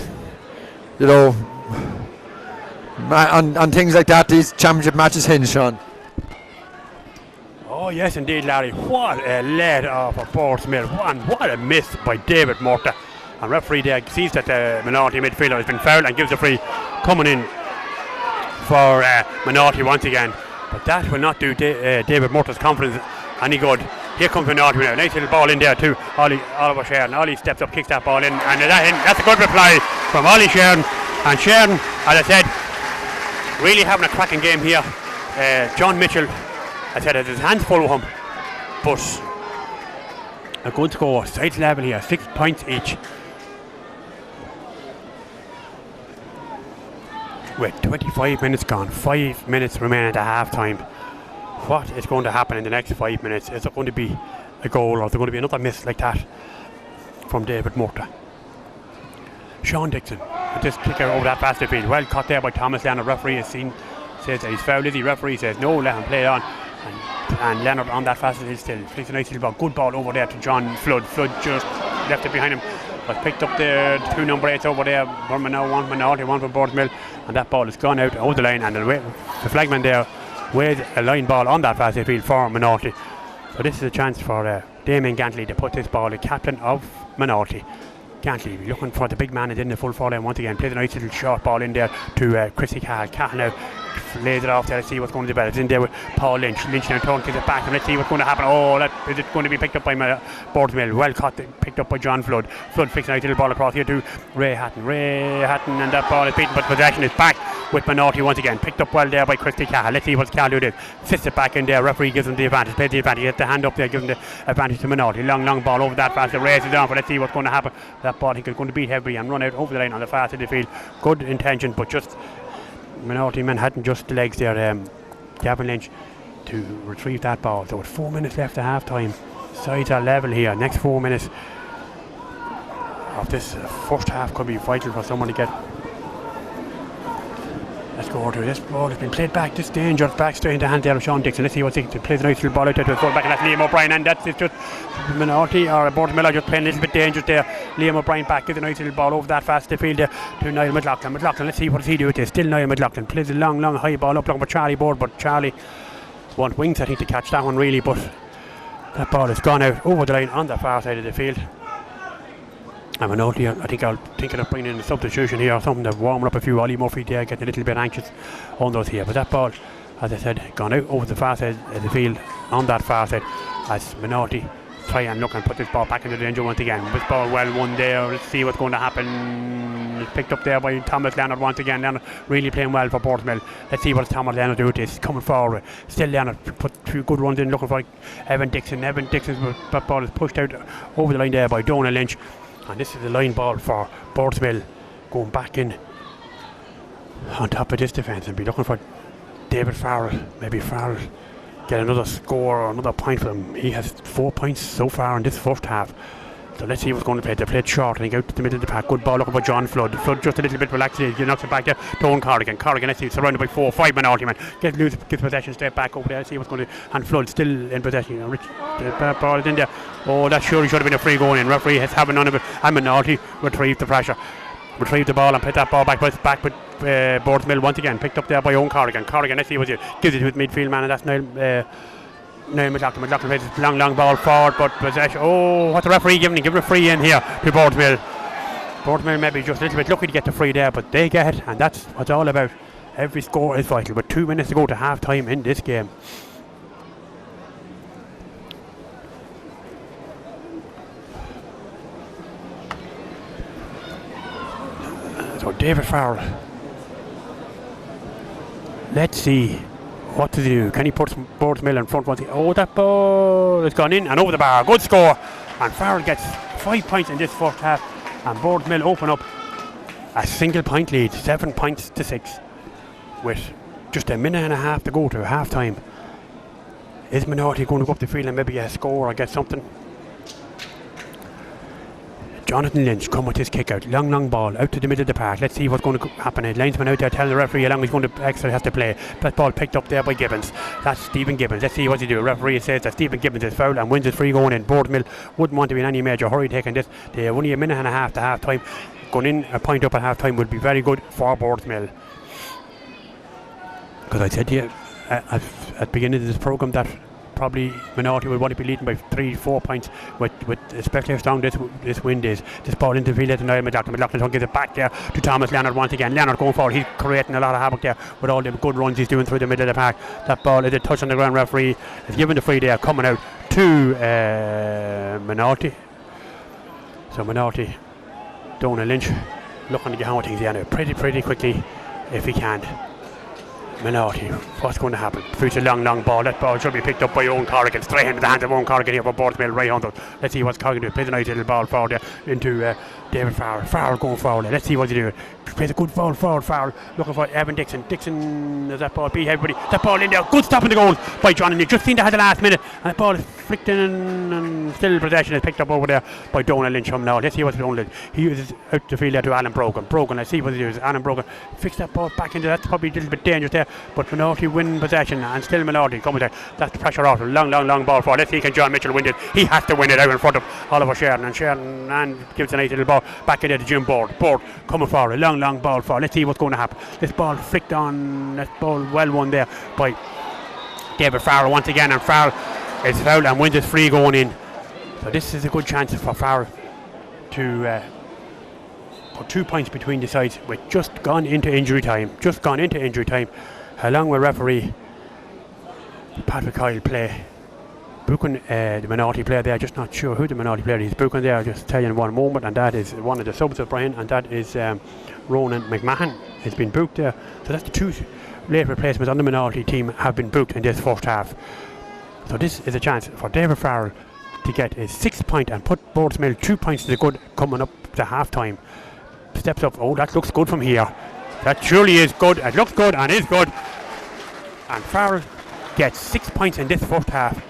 Speaker 1: on things like that, these championship matches hinge, Sean.
Speaker 3: Oh yes, indeed, Larry. What a let off of Boardsmill, and what a miss by David Morton. And referee there sees that the Moynalty midfielder has been fouled and gives the free coming in for Moynalty once again. But that will not do David Morton's confidence any good. Here comes Moynalty now. Nice little ball in there to Oliver Sheridan. Ollie steps up, kicks that ball in, and that's a good reply from Ollie Sheridan. And Sheridan, as I said, really having a cracking game here. John Mitchell, I said, has his hands full with him, but a good score, sides level here, 6 points each. With 25 minutes gone, 5 minutes remaining at half time. What is going to happen in the next 5 minutes? Is there going to be a goal, or is there going to be another miss like that from David Morton? Sean Dixon with this kicker over that fast field. Well caught there by Thomas Leonard. Referee has seen, says that he's fouled. The referee says no, let him play on. And Leonard on that fast field still plays a nice little ball. Good ball over there to John Flood. Flood just left it behind him. But picked up the 2 number 8s over there. One Moynalty, one for Boardsmill, and that ball has gone out over the line. And the flagman there with a line ball on that fast field for Moynalty. So this is a chance for Damien Gantley to put this ball, the captain of Moynalty. Gantley looking for the big man and in the full forward line once again. Plays a nice little short ball in there to Chrissy Cahill. Cahill now lays it off there. Let's see what's going to develop. It's in there with Paul Lynch. Lynch now turns it back, and let's see what's going to happen. Oh, is it going to be picked up by Boardsmill? Well caught, picked up by John Flood. Flood flicks a nice little ball across here to Ray Hatton, and that ball is beaten, but possession is back with Moynalty once again. Picked up well there by Christy Cahill. Let's see what Cahill do this. Sits it back in there. Referee gives him the advantage. Plays the advantage. He has the hand up there, gives him the advantage to Moynalty. Long ball over that fast. The race is down, but let's see what's going to happen. That ball I think is going to beat heavily and run out over the line on the far side of the field. Good intention, but just Moynalty men hadn't just the legs there. Gavin Lynch to retrieve that ball. So with 4 minutes left at half time, sides are level here. Next 4 minutes of this first half could be vital for someone to get. Let's go to this ball. Has been played back. This dangerous back straight into the hand there of Sean Dixon. Let's see what's Dixon plays a nice little ball out there to the full back, and that's Liam O'Brien, and that's just Moynalty or Boardsmill just playing a little bit dangerous there. Liam O'Brien back gives a nice little ball over that fast the field there to Niall McLaughlin. Let's see what does he do with this. Still Niall McLaughlin plays a long high ball up looking for Charlie Board, but Charlie wants wings I think to catch that one really, but that ball has gone out over the line on the far side of the field. And Moynalty, I think I'll think of bringing in a substitution here or something to warm up a few. Ollie Murphy there getting a little bit anxious on those here, but that ball, as I said, gone out over the far side of the field on that far side as Moynalty try and look and put this ball back into the danger once again. This ball well won there. Let's see what's going to happen. It's picked up there by Thomas Leonard once again. Leonard really playing well for Boardsmill. Let's see what Thomas Leonard do with this. Coming forward. Still Leonard put a few good runs in looking for Evan Dixon. That ball is pushed out over the line there by Donal Lynch. And this is the line ball for Boardsmill going back in on top of this defence and be looking for David Farrell. Maybe Farrell get another score or another point for him. He has 4 points so far in this first half. So let's see what's going to play. They played short, I think, out to the middle of the pack. Good ball looking for John Flood. Flood just a little bit relaxed. He knocks it back there. Tone Corrigan, let's see, surrounded by 4 or 5 Moynalty men. Gets possession straight back over there. Let's see what's going to. And Flood still in possession. The ball is in there. Oh, that surely should have been a free going in. Referee has having none of it. And Moynalty retrieved the pressure. Retrieved the ball and put that ball back with Boardsmill once again. Picked up there by Owen Corrigan. Let's see what he gives it to his midfield man, and that's Niall McLaughlin. McLaughlin plays this long ball forward, but possession. Oh, what's the referee giving? He gives a free in here to Boardsmill. Boardsmill maybe just a little bit lucky to get the free there, but they get it, and that's what it's all about. Every score is vital, but 2 minutes to go to half time in this game. So David Farrell. Let's see what to do. Can he put Boardsmill in front? Oh, that ball has gone in and over the bar. Good score. And Farrell gets 5 points in this first half. And Boardsmill open up a single point lead, 7 points to 6, with just a minute and a half to go to half time. Is Moynalty going to go up the field and maybe get a score or get something? Jonathan Lynch come with his kick out. Long ball out to the middle of the park. Let's see what's going to happen. A linesman out there telling the referee how long he's going to extra has to play. That ball picked up there by Gibbons. That's Stephen Gibbons. Let's see what he do. Referee says that Stephen Gibbons is fouled and wins his free going in. Boardsmill wouldn't want to be in any major hurry taking this. They have only a minute and a half to half time. Going in a point up at half time would be very good for Boardsmill. Because I said to you at the beginning of this programme that probably Moynalty will want to be leading by 3-4 points with especially how strong this wind is. This ball into the field to Niall McLaughlin. McLaughlin gives it back there to Thomas Leonard once again. Leonard going forward. He's creating a lot of havoc there with all the good runs he's doing through the middle of the park. That ball is a touch on the ground. Referee is given the free there, coming out to Moynalty. So Moynalty, Donal Lynch looking to get on with things here now pretty quickly if he can. Moynalty, what's going to happen? Future long ball. That ball should be picked up by Owen Corrigan. Straight into the hands of Owen Corrigan here for Boardsmill right on those. Let's see what's Corrigan doing. Plays a nice little ball forward there into David Farrell. Farrell going forward. Let's see what he doing. Plays a good ball forward. Farrell looking for Evan Dixon. Dixon, does that ball beat everybody? That ball in there. Good stop in the goal by John. And you just seen that at the last minute. And that ball is flicked in and still possession is picked up over there by Donal Lynch from now. Let's see what's going on. He uses out the field there to Alan Brogan. Let's see what he does. Alan Brogan fixed that ball back into that's probably a little bit dangerous there. But Moynalty win possession and still Moynalty coming there. That's the pressure off. Long ball for. Let's see can John Mitchell win it. He has to win it out in front of Oliver Sheridan. And Sheridan gives a nice little ball back in there to Jim Board. Board coming forward. Long ball for. Let's see what's going to happen. This ball flicked on. That ball well won there by David Farrell once again. And Farrell is fouled and wins his free going in. So this is a good chance for Farrell to put 2 points between the sides. We've just gone into injury time. along with referee Patrick Kyle play. Booking the Moynalty player there, just not sure who the Moynalty player is booking there, I'll just tell you in one moment, and that is one of the subs of Brian, and that is Ronan McMahon has been booked there. So that's the two late replacements on the Moynalty team have been booked in this first half. So this is a chance for David Farrell to get his 6th point and put Boardsmill 2 points to the good coming up to half time. Steps up, oh, that looks good from here. That surely is good, it looks good and is good. And Farrell gets 6 points in this first half.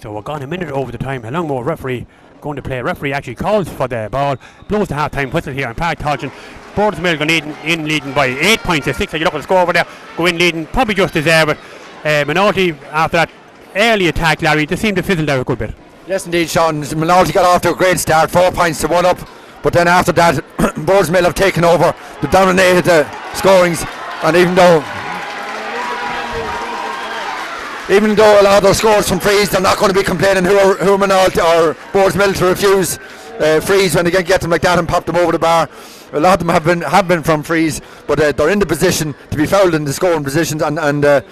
Speaker 3: So we're gone a minute over the time. A long more referee going to play. Referee actually calls for the ball, blows the half-time whistle here in Park Tolchin. Boardsmill going in leading by 8 points to 6. You look at the score over there, go in leading, probably just deserve it. Moynalty, after that early attack, Larry, they seemed to fizzle there a good bit.
Speaker 1: Yes, indeed, Sean. Moynalty got off to a great start, 4 points to 1 up. But then after that, Boardsmill have taken over. They've dominated the scorings, and even though a lot of those scores from frees, they're not going to be complaining who are Moynalty or Boardsmill to refuse frees when they get them like that and pop them over the bar. A lot of them have been from frees, but they're in the position to be fouled in the scoring positions and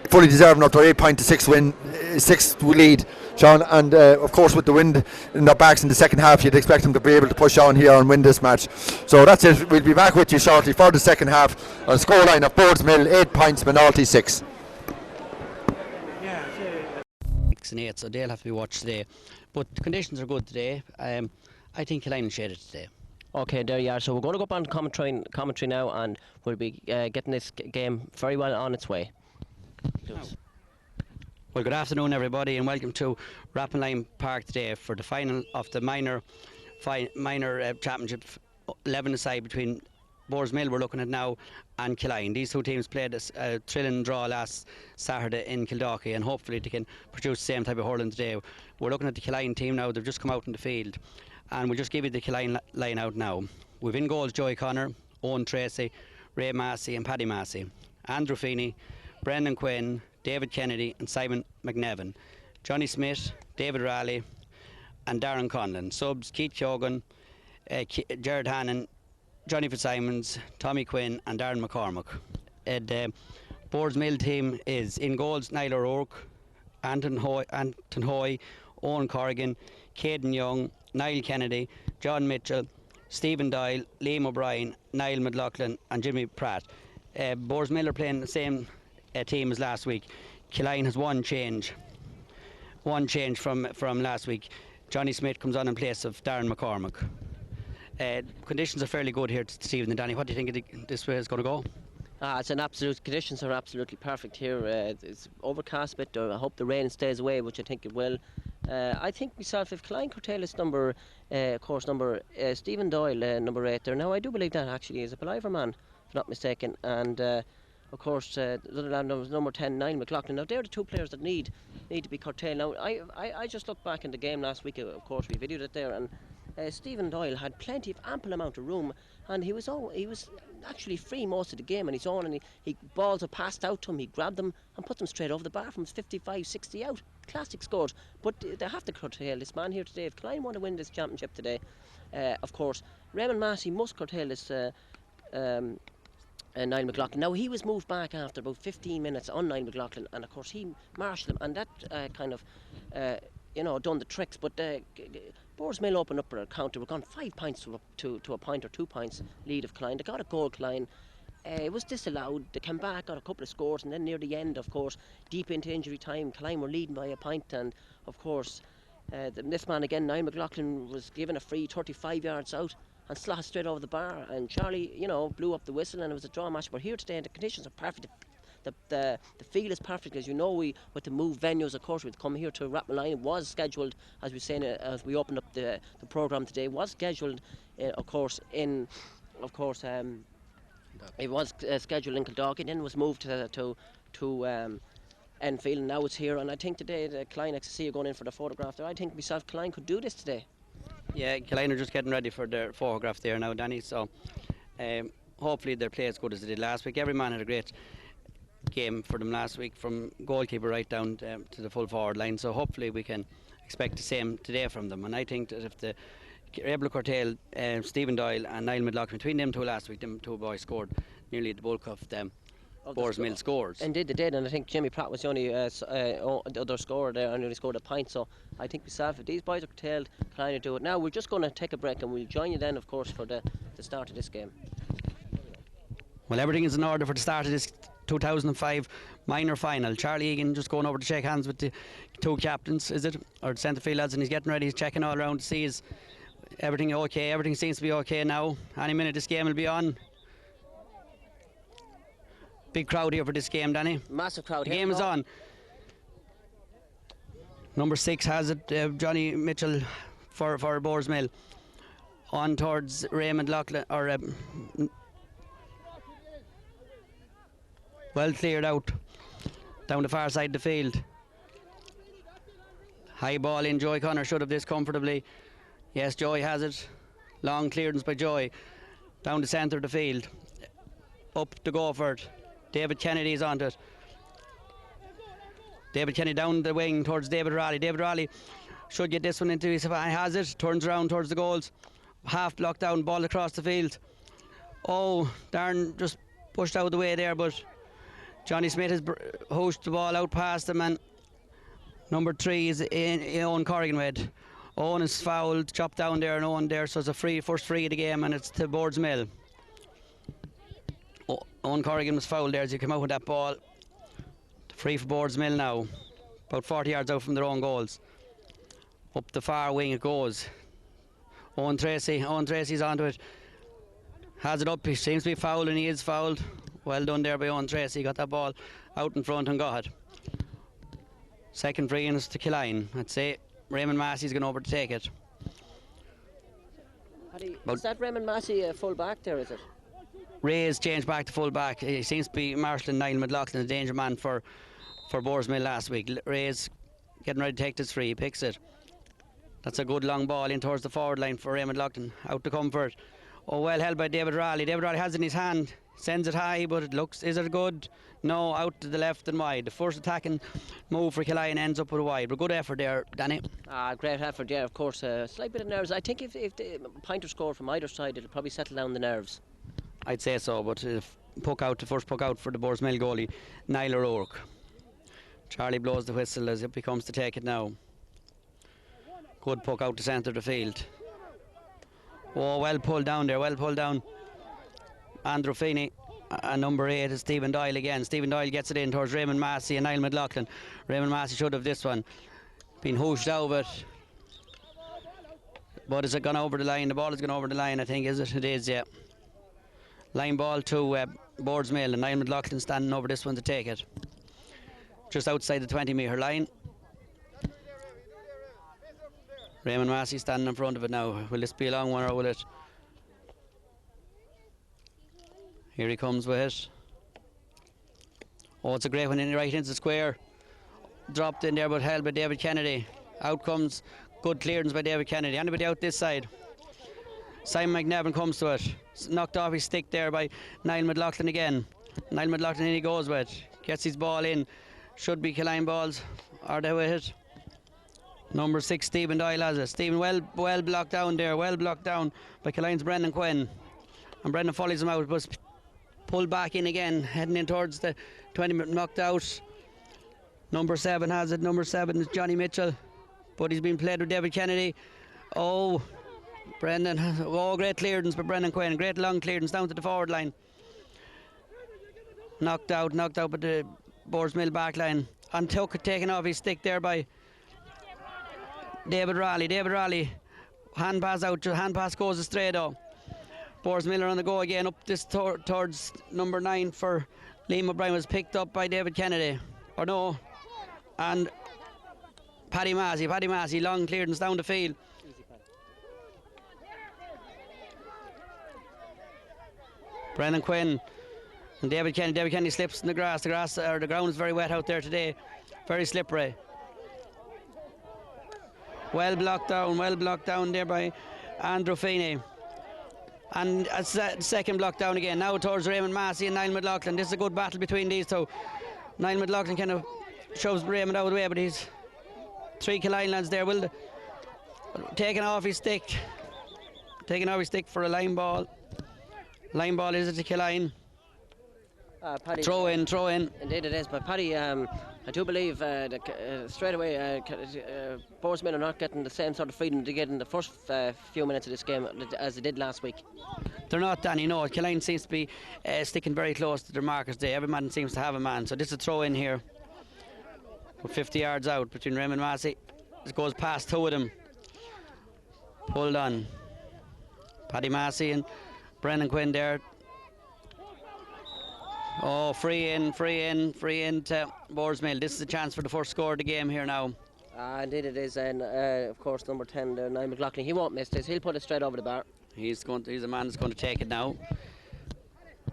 Speaker 1: fully deserving up to 8 point to 6 win, 6 lead, Sean. And of course, with the wind in their backs in the second half, you'd expect them to be able to push on here and win this match. So that's it. We'll be back with you shortly for the second half. On scoreline of Boardsmill 8 points, Moynalty 6.
Speaker 4: And 8, so they'll have to be watched today. But the conditions are good today. I think Killeen will shade it today.
Speaker 5: Okay, there you are. So we're going to go up on commentary now, and we'll be getting this game very well on its way.
Speaker 4: Well, good afternoon, everybody, and welcome to Rappenline Park today for the final of the minor championship 11-a-side between Boardsmill we're looking at now and Killeen. These two teams played a thrilling draw last Saturday in Kildalkey, and hopefully they can produce the same type of hurling today. We're looking at the Killeen team now. They've just come out in the field, and we'll just give you the Killeen line out now. We've in goals Joey Connor, Owen Tracy, Ray Massey and Paddy Massey, Andrew Feeney, Brendan Quinn, David Kennedy and Simon McNevin, Johnny Smith, David Raleigh and Darren Conlon. Subs Keith Keoghan, Jared Hannon, Johnny Fitzsimons, Tommy Quinn and Darren McCormick. The Boardsmill team is in goals Niall O'Rourke, Anton Hoy, Owen Corrigan, Caden Young, Niall Kennedy, John Mitchell, Stephen Doyle, Liam O'Brien, Niall McLaughlin and Jimmy Pratt. Boardsmill are playing the same team as last week. Killeen has one change from last week. Johnny Smith comes on in place of Darren McCormick. Conditions are fairly good here this evening. Danny, what do you think this way is going to go?
Speaker 5: Conditions are absolutely perfect here. It's overcast a bit. I hope the rain stays away, which I think it will. I think myself, if Killeen curtail is number Stephen Doyle, number 8 there. Now I do believe that actually is a Palaver man, if not mistaken, and of course the other lad was number 10, Niall McLaughlin. Now they're the two players that need to be curtailed. Now I just looked back in the game last week. Of course we videoed it there, and Stephen Doyle had plenty of ample amount of room, and he was actually free most of the game on his own, and he balls are passed out to him, he grabbed them and put them straight over the bar from 55-60 out. Classic scores. But they have to curtail this man here today. If Killeen want to win this championship today, of course Raymond Massey must curtail this Niall McLaughlin. Now he was moved back after about 15 minutes on Niall McLaughlin, and of course he marshalled him, and that kind of done the tricks. But Boardsmill opened up for a counter. We're gone 5 points to a point or 2 points lead of Killeen. They got a goal, Killeen. It was disallowed. They came back, got a couple of scores, and then near the end, of course, deep into injury time, Killeen were leading by a point, and of course this man again, Niall McLaughlin, was given a free 35 yards out and slotted straight over the bar, and Charlie blew up the whistle, and it was a draw match. But here today the conditions are perfect. The field is perfect, as you know. We with the move venues, of course, we'd come here to Rathmolline. It was scheduled, as we saying as we opened up the programme today, was scheduled it was scheduled in Kildalkey, then was moved to Enfield, and now it's here. And I think today the Killeen XC are going in for the photograph there. I think myself Killeen could do this today.
Speaker 4: Yeah, Killeen are just getting ready for their photograph there now, Danny, so hopefully they'll play as good as they did last week. Every man had a great game for them last week, from goalkeeper right down to the full forward line, so hopefully we can expect the same today from them. And I think that if they're able to curtail Stephen Doyle and Niall McLaughlin, between them two last week, them two boys scored nearly the bulk of Boardsmill scores.
Speaker 5: Indeed, they did, and I think Jimmy Pratt was the only the other scorer there, and only scored a point. So I think myself, if these boys are curtailed, trying to do it. Now we're just going to take a break, and we'll join you then, of course, for the start of this game.
Speaker 4: Well, everything is in order for the start of this 2005 minor final. Charlie Egan just going over to shake hands with the two captains, is it? Or the centre field lads, and he's getting ready, he's checking all around to see is everything okay. Everything seems to be okay now. Any minute this game will be on. Big crowd here for this game, Danny.
Speaker 5: Massive crowd.
Speaker 4: The game is on. Number 6 has it, Johnny Mitchell for Boardsmill. On towards Raymond Loughlin, or well cleared out down the far side of the field. High ball in. Joy Connor should have this comfortably. Yes, Joy has it. Long clearance by Joy down the centre of the field. Up to go for it. David Kennedy is on it. David Kennedy down the wing towards David Raleigh. David Raleigh should get this one into his. He has it. Turns around towards the goals. Half blocked down. Ball across the field. Oh, darn, just pushed out of the way there, but Johnny Smith has hooshed the ball out past him, and number 3 is Owen Corrigan with. Owen is fouled, chopped down there, and Owen there, so it's a first free of the game, and it's to Boardsmill. Owen Corrigan was fouled there as he came out with that ball. Free for Boardsmill now, about 40 yards out from their own goals. Up the far wing it goes. Owen Tracy's onto it. Has it up, he seems to be fouled, and he is fouled. Well done there by Owen Tracy, got that ball out in front and got it. Second free and it's to Killeen. I'd say Raymond Massey's going over to take it.
Speaker 5: Is that Raymond Massey full back there, is it?
Speaker 4: Ray's changed back to full back. He seems to be marshalling Niall McLaughlin, the danger man for Boardsmill last week. Ray's getting ready to take this free, he picks it. That's a good long ball in towards the forward line for Raymond McLaughlin. Out to comfort. Oh, well held by David Raleigh. David Raleigh has it in his hand. Sends it high, but it looks, is it good? No, out to the left and wide. The first attacking move for Killeen ends up with a wide. But good effort there, Danny.
Speaker 5: Great effort, yeah, of course. Slight bit of nerves. I think if the pointer score from either side, it'll probably settle down the nerves.
Speaker 4: I'd say so, but the first puck out for the Boardsmill goalie, Niall O'Rourke. Charlie blows the whistle as he comes to take it now. Good puck out to centre of the field. Oh, well pulled down there, well pulled down. Andrew Feeney, and number 8 is Stephen Doyle again. Stephen Doyle gets it in towards Raymond Massey and Niall McLaughlin. Raymond Massey should have this one been hooshed out, but is it gone over the line? The ball has gone over the line, I think, is it? It is, yeah. Line ball to Boardsmill, and Niall McLaughlin standing over this one to take it. Just outside the 20-metre line. Raymond Massey standing in front of it now. Will this be a long one or will it? Here he comes with it. Oh, it's a great one in right into the square. Dropped in there but held by David Kennedy. Out comes good clearance by David Kennedy. Anybody out this side? Simon McNevin comes to it. Knocked off his stick there by Niall McLaughlin again. Niall McLaughlin in he goes with it. Gets his ball in. Should be Killeen balls. Are they with it? Number 6 Stephen Doyle has it. Stephen well blocked down there. Well blocked down by Killeen's Brendan Quinn. And Brendan follows him out, but pulled back in again, heading in towards the 20-minute knocked out. Number 7 has it. Number 7 is Johnny Mitchell, but he's been played with David Kennedy. Oh, Brendan. Oh, great clearance by Brendan Quinn. Great long clearance down to the forward line. Knocked out by the Boardsmill back line. And taken off his stick there by David Raleigh. Hand pass out. Hand pass goes astray though. Boardsmill on the go again. Up this towards number 9 for Liam O'Brien, was picked up by David Kennedy. Or no. And Paddy Massey. Long clearance down the field. Brendan Quinn and David Kennedy. David Kennedy slips in the grass. The ground is very wet out there today. Very slippery. Well blocked down there by Andrew Feeney. And a second block down again. Now towards Raymond Massey and Niall McLaughlin. This is a good battle between these two. Niall McLaughlin kind of shoves Raymond out of the way, but he's 3 Killeen lads there. Taking off his stick for a line ball. Line ball is it to Killeen?
Speaker 5: Paddy,
Speaker 4: Throw in.
Speaker 5: Indeed it is, but Paddy, I do believe straight away Boardsmill are not getting the same sort of freedom they get in the first few minutes of this game as they did last week.
Speaker 4: They're not, Danny, no. Killeen seems to be sticking very close to their markers there. Every man seems to have a man, so this is a throw in here. We're 50 yards out between Raymond Massey. It goes past two of them. Pulled on. Paddy Massey and Brendan Quinn there. Oh, free in to Boardsmill. This is a chance for the first score of the game here now.
Speaker 5: Indeed it is, and of course number 10, Niall McLaughlin, he won't miss this. He'll put it straight over the bar.
Speaker 4: He's a man that's going to take it now.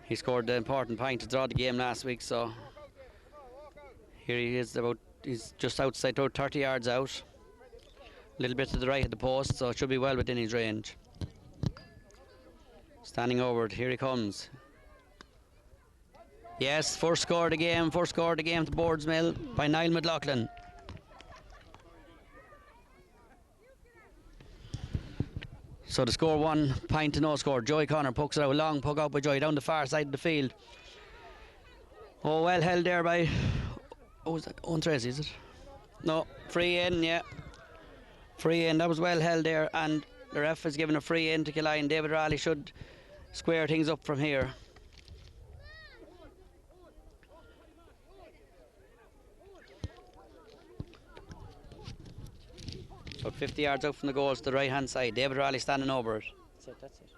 Speaker 4: He scored the important point to draw the game last week, so here he is. He's just outside, 30 yards out. A little bit to the right of the post, so it should be well within his range. Standing over it, here he comes. Yes, first score of the game to Boardsmill by Niall McLaughlin. So the score 1 point to no score. Joey Connor pokes it out, long poke out by Joey down the far side of the field. Oh, well held there by, was that Owen Tracy, is it? No, free in, yeah. Free in, that was well held there, and the ref has given a free in to Killeen. David Raleigh should square things up from here. About 50 yards out from the goals to the right hand side. David Raleigh standing over it.
Speaker 5: That's it.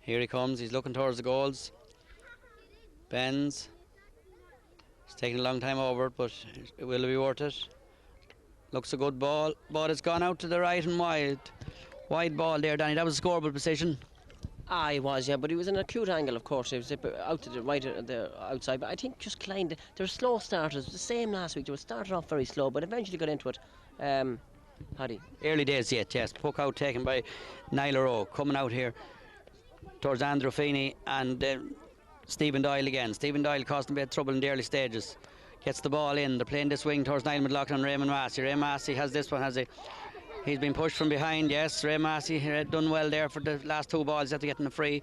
Speaker 4: Here he comes, he's looking towards the goals. Bends. It's taking a long time over it, but it will be worth it. Looks a good ball, but it's gone out to the right and wide. Wide ball there, Danny. That was a scoreable position.
Speaker 5: He was, yeah, but he was in an acute angle, of course. He was out to the right, the outside. But I think just Killeen, they're slow starters. The same last week. They were started off very slow, but eventually got into it. Paddy.
Speaker 4: Early days yet, yes. Puck out taken by Niall O'Rourke. Coming out here towards Andrew Feeney and Stephen Doyle again. Stephen Doyle caused them a bit of trouble in the early stages. Gets the ball in. They're playing this wing towards Niall McLaughlin and Raymond Massey. Raymond Massey has this one, has he? He's been pushed from behind, yes. Ray Massey done well there for the last two balls after getting the free.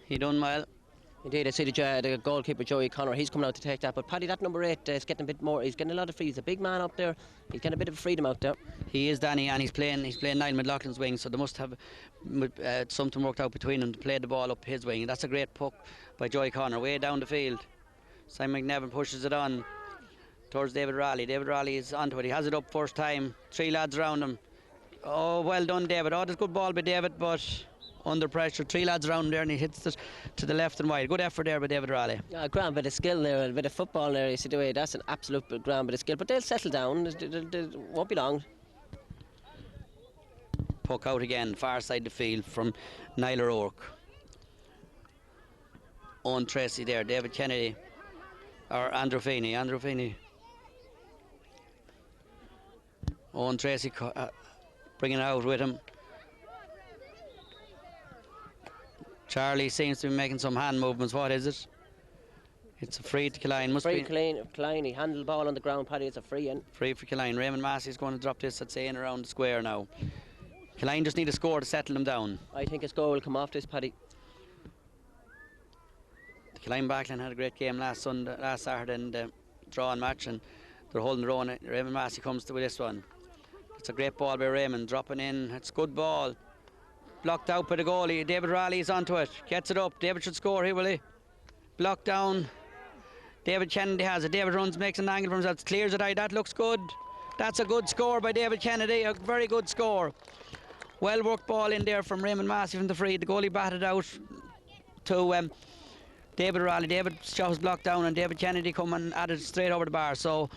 Speaker 4: He done well.
Speaker 5: Indeed, I see the goalkeeper Joey Connor, he's coming out to take that. But Paddy, that number 8 is getting a bit more, he's getting a lot of free. He's a big man up there. He's getting a bit of freedom out there.
Speaker 4: He is, Danny, and he's playing Niall McLaughlin's wing, so they must have something worked out between them to play the ball up his wing. And that's a great puck by Joey Connor, way down the field. Simon McNevin pushes it on towards David Raleigh. David Raleigh is onto it. He has it up first time. 3 lads around him. Oh, well done, David. Oh, that's a good ball by David, but under pressure. 3 lads around him there, and he hits it to the left and wide. Good effort there by David Raleigh.
Speaker 5: Grand bit of skill there, a bit of football there. You see the way, that's an absolute grand bit of skill. But they'll settle down. They won't be long.
Speaker 4: Puck out again, far side the field from Niall O'Rourke. Owen Tracy there, David Kennedy, or Andrew Feeney. Owen Tracy bringing it out with him. Charlie seems to be making some hand movements. What is it? It's a free to Killeen. Must
Speaker 5: free
Speaker 4: be
Speaker 5: Killeen. He handled the ball on the ground, Paddy. It's a free in.
Speaker 4: Free for Killeen. Raymond Massey is going to drop this, I'd say, in around the square now. Killeen just need a score to settle them down.
Speaker 5: I think a score will come off this, Paddy.
Speaker 4: The Killeen backline had a great game last Saturday in the drawing match, and they're holding their own. Raymond Massey comes to with this one. It's a great ball by Raymond, dropping in. It's a good ball. Blocked out by the goalie. David Raleigh is onto it. Gets it up. David should score here, will he? Blocked down. David Kennedy has it. David runs, makes an angle for himself. Clears it out. That looks good. That's a good score by David Kennedy. A very good score. Well worked ball in there from Raymond Massey from the free. The goalie batted out to David Raleigh. David's shot was blocked down, and David Kennedy come and added straight over the bar. So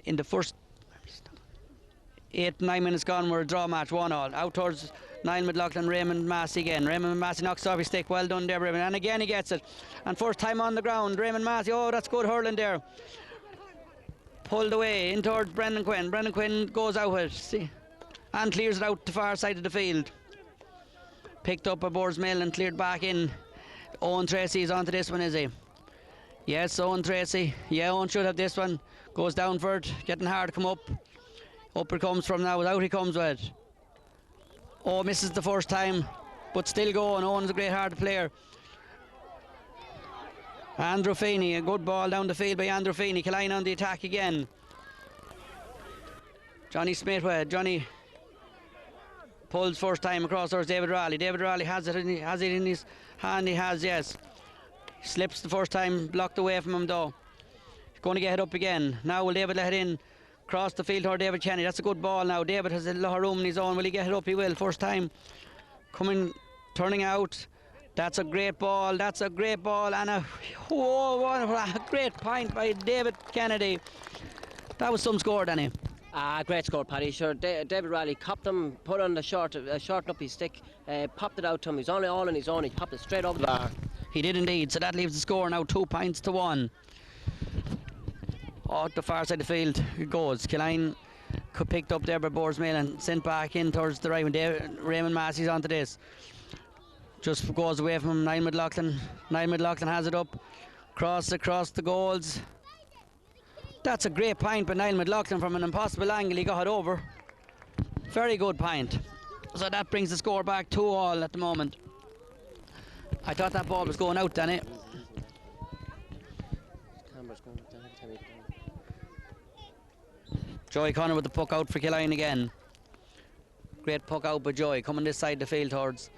Speaker 4: in the first 8-9 minutes gone, we're a draw match, 1-1. Out towards Niall McLaughlin, Raymond Massey again. Raymond Massey knocks off his stick. Well done there, Raymond. And again he gets it. And first time on the ground, Raymond Massey. Oh, that's good hurling there. Pulled away in towards Brendan Quinn. Brendan Quinn goes out with it. See, and clears it out the far side of the field. Picked up by Boardsmill and cleared back in. Owen Tracy is onto this one, is he? Yes, Owen Tracy. Yeah, Owen should have this one. Goes down for it. Getting hard to come up. Up it comes from now. Out he comes with it. Oh, misses the first time, but still going. Owen's a great hard player. Andrew Feeney, a good ball down the field by Andrew Feeney. Killeen on the attack again. Johnny Smith, Johnny pulls first time across towards David Raleigh. David Raleigh has it in his hand. He has, yes. Slips the first time, blocked away from him though. He's going to get it up again. Now will David let it in? Cross the field toward David Kenny. That's a good ball now. David has a lot of room in his own. Will he get it up? He will. First time turning out. That's a great ball. That's a great ball. And a great point by David Kennedy. That was some score, Danny.
Speaker 5: Great score, Paddy. Sure, David Riley copped him, put on the shortened up his stick, popped it out to him. He's only all on his own. He popped it straight over the bar.
Speaker 4: He did indeed. So that leaves the score now 2 points to 1. The far side of the field it goes. Killeen picked up there by Boardsmill and sent back in towards the right when Raymond Massey's onto this. Just goes away from him. Niall McLaughlin. Niall McLaughlin has it up. Across the goals. That's a great point by Niall McLaughlin from an impossible angle. He got it over. Very good point. So that brings the score back 2-2 at the moment. I thought that ball was going out, Danny. Joey Connor with the puck out for Killeen again. Great puck out by Joey, coming this side of the field towards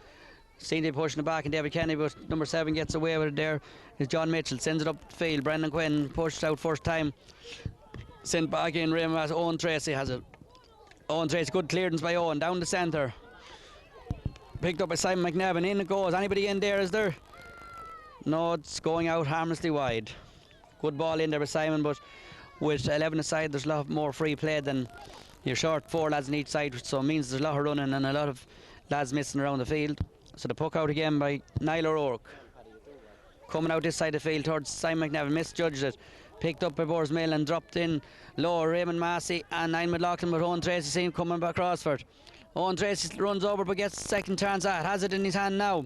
Speaker 4: Cindy pushing it back, and David Kenny, but number 7 gets away with it there. Is John Mitchell, sends it up the field. Brendan Quinn pushed out first time. Sent back in, Raymond. Owen Tracy has it. Owen Tracy, good clearance by Owen, down the centre. Picked up by Simon McNevin, in it goes. Anybody in there, is there? No, it's going out harmlessly wide. Good ball in there by Simon, but with 11 aside, there's a lot more free play than you're short 4 lads on each side, so it means there's a lot of running and a lot of lads missing around the field. So the puck out again by Niall O'Rourke. Coming out this side of the field towards Simon McNevin, misjudged it. Picked up by Boardsmill and dropped in lower. Raymond Massey and Niall McLaughlin with Owen Tracy seen coming back across for it. Owen Tracy runs over but gets second chance at. Has it in his hand now.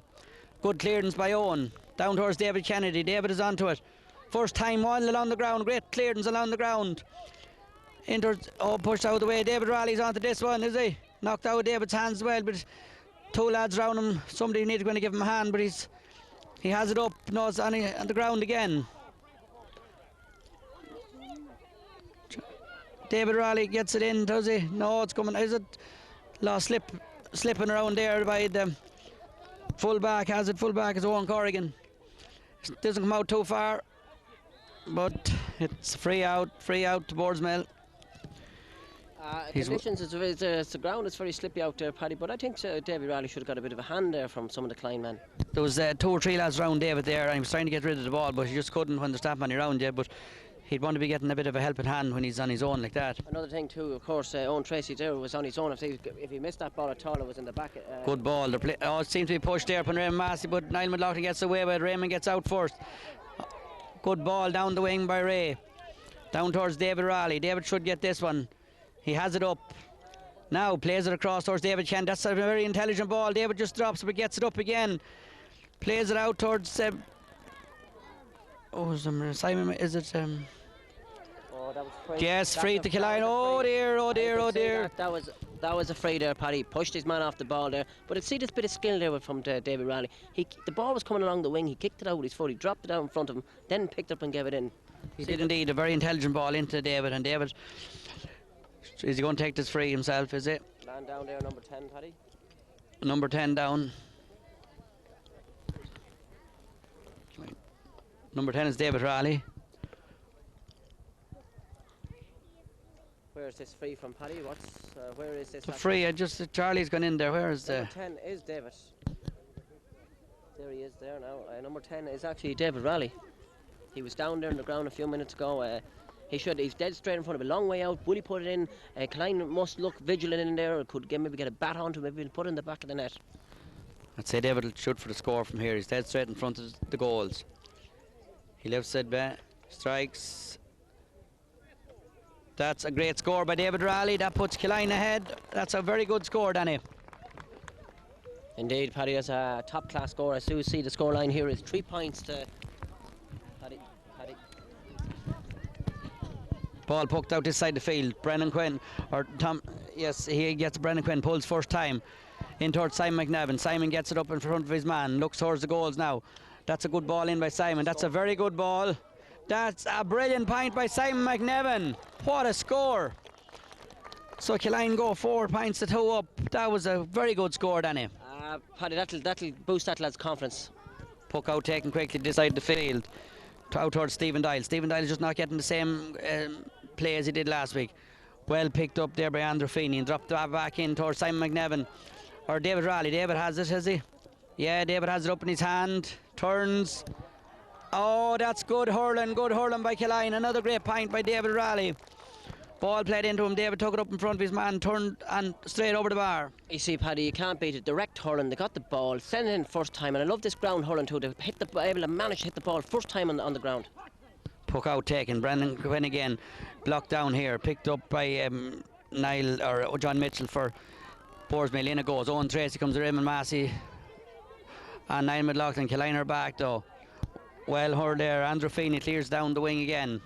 Speaker 4: Good clearance by Owen. Down towards David Kennedy. David is onto it. First time while along the ground. Great clearance along the ground. Pushed out of the way. David Raleigh's onto this one, is he? Knocked out David's hands as well, but 2 lads around him. Somebody needs to give him a hand, but he has it up. No, it's on the ground again. David Raleigh gets it in, does he? No, it's coming. Is it? Slipping around there by the fullback. Has it? Fullback is Owen Corrigan. Doesn't come out too far, but it's free out to Boardsmill.
Speaker 5: Conditions, the ground is very slippy out there, Paddy, but I think David Riley should have got a bit of a hand there from some of the Killeen men.
Speaker 4: There was 2 or 3 lads around David there, and he was trying to get rid of the ball, but he just couldn't when there's that many around you. But he'd want to be getting a bit of a helping hand when he's on his own like that.
Speaker 5: Another thing too, of course, Owen Tracy there was on his own. If he missed that ball at all, it was in the back.
Speaker 4: Good ball. It seems to be pushed there from Raymond Massey, but Niall McLaughlin gets away with it. Raymond gets out first. Good ball down the wing by Ray. Down towards David Raleigh. David should get this one. He has it up. Now plays it across towards David Ken. That's a very intelligent ball. David just drops it but gets it up again. Plays it out towards Simon. Is it?
Speaker 5: That was free.
Speaker 4: Yes, free to Killeen. Oh dear.
Speaker 5: That was a free there, Paddy. Pushed his man off the ball there. But see this bit of skill there from David Raleigh. The ball was coming along the wing. He kicked it out with his foot. He dropped it out in front of him, then picked up and gave it in.
Speaker 4: He did indeed. A very intelligent ball into David. And David, is he going to take this free himself, is it?
Speaker 5: Man down there, number 10, Paddy.
Speaker 4: Number 10 down. Number 10 is David Raleigh.
Speaker 5: Where is this free from, Paddy? Where is this?
Speaker 4: The free, Charlie's gone in there. Where is
Speaker 5: Number 10 is David. There he is there now. Number 10 is actually David Raleigh. He was down there on the ground a few minutes ago. He's dead straight in front of a long way out. Will he put it in? Killeen must look vigilant in there. Could maybe get a bat onto him. Maybe he'll put it in the back of the net.
Speaker 4: I'd say David will shoot for the score from here. He's dead straight in front of the goals. He left side back, strikes. That's a great score by David Raleigh. That puts Killeen ahead. That's a very good score, Danny.
Speaker 5: Indeed, Paddy, that's a top-class score. As you see, the scoreline here is 3 points to Paddy.
Speaker 4: Ball poked out this side of the field. Brendan Quinn, or Tom, yes, he gets Brendan Quinn, pulls first time. In towards Simon McNevin. Simon gets it up in front of his man. Looks towards the goals now. That's a good ball in by Simon. That's a very good ball. That's a brilliant point by Simon McNevin. What a score. So Killeen go 4 points to 2 up. That was a very good score, Danny.
Speaker 5: Paddy, that'll boost that lad's confidence.
Speaker 4: Puck out taken quickly this side of the field. Out towards Stephen Dial. Stephen Dial is just not getting the same play as he did last week. Well picked up there by Andrew Feeney and dropped that back in towards Simon McNevin. Or David Raleigh. David has it, has he? Yeah, David has it up in his hand. Turns. Oh, that's good hurling by Killeen. Another great point by David Raleigh. Ball played into him. David took it up in front of his man, turned and straight over the bar.
Speaker 5: You see, Paddy, you can't beat it. Direct hurling. They got the ball, sent it in first time, and I love this ground hurling too. They able to manage to hit the ball first time on the ground.
Speaker 4: Puck out taken. Brendan Quinn again, blocked down here, picked up by Niall or John Mitchell for Boardsmill. In it goes. Owen Tracy comes to Raymond Massey and Niall McLaughlin. Killeen are back though. Well hurled there. Andrew Feeney clears down the wing again.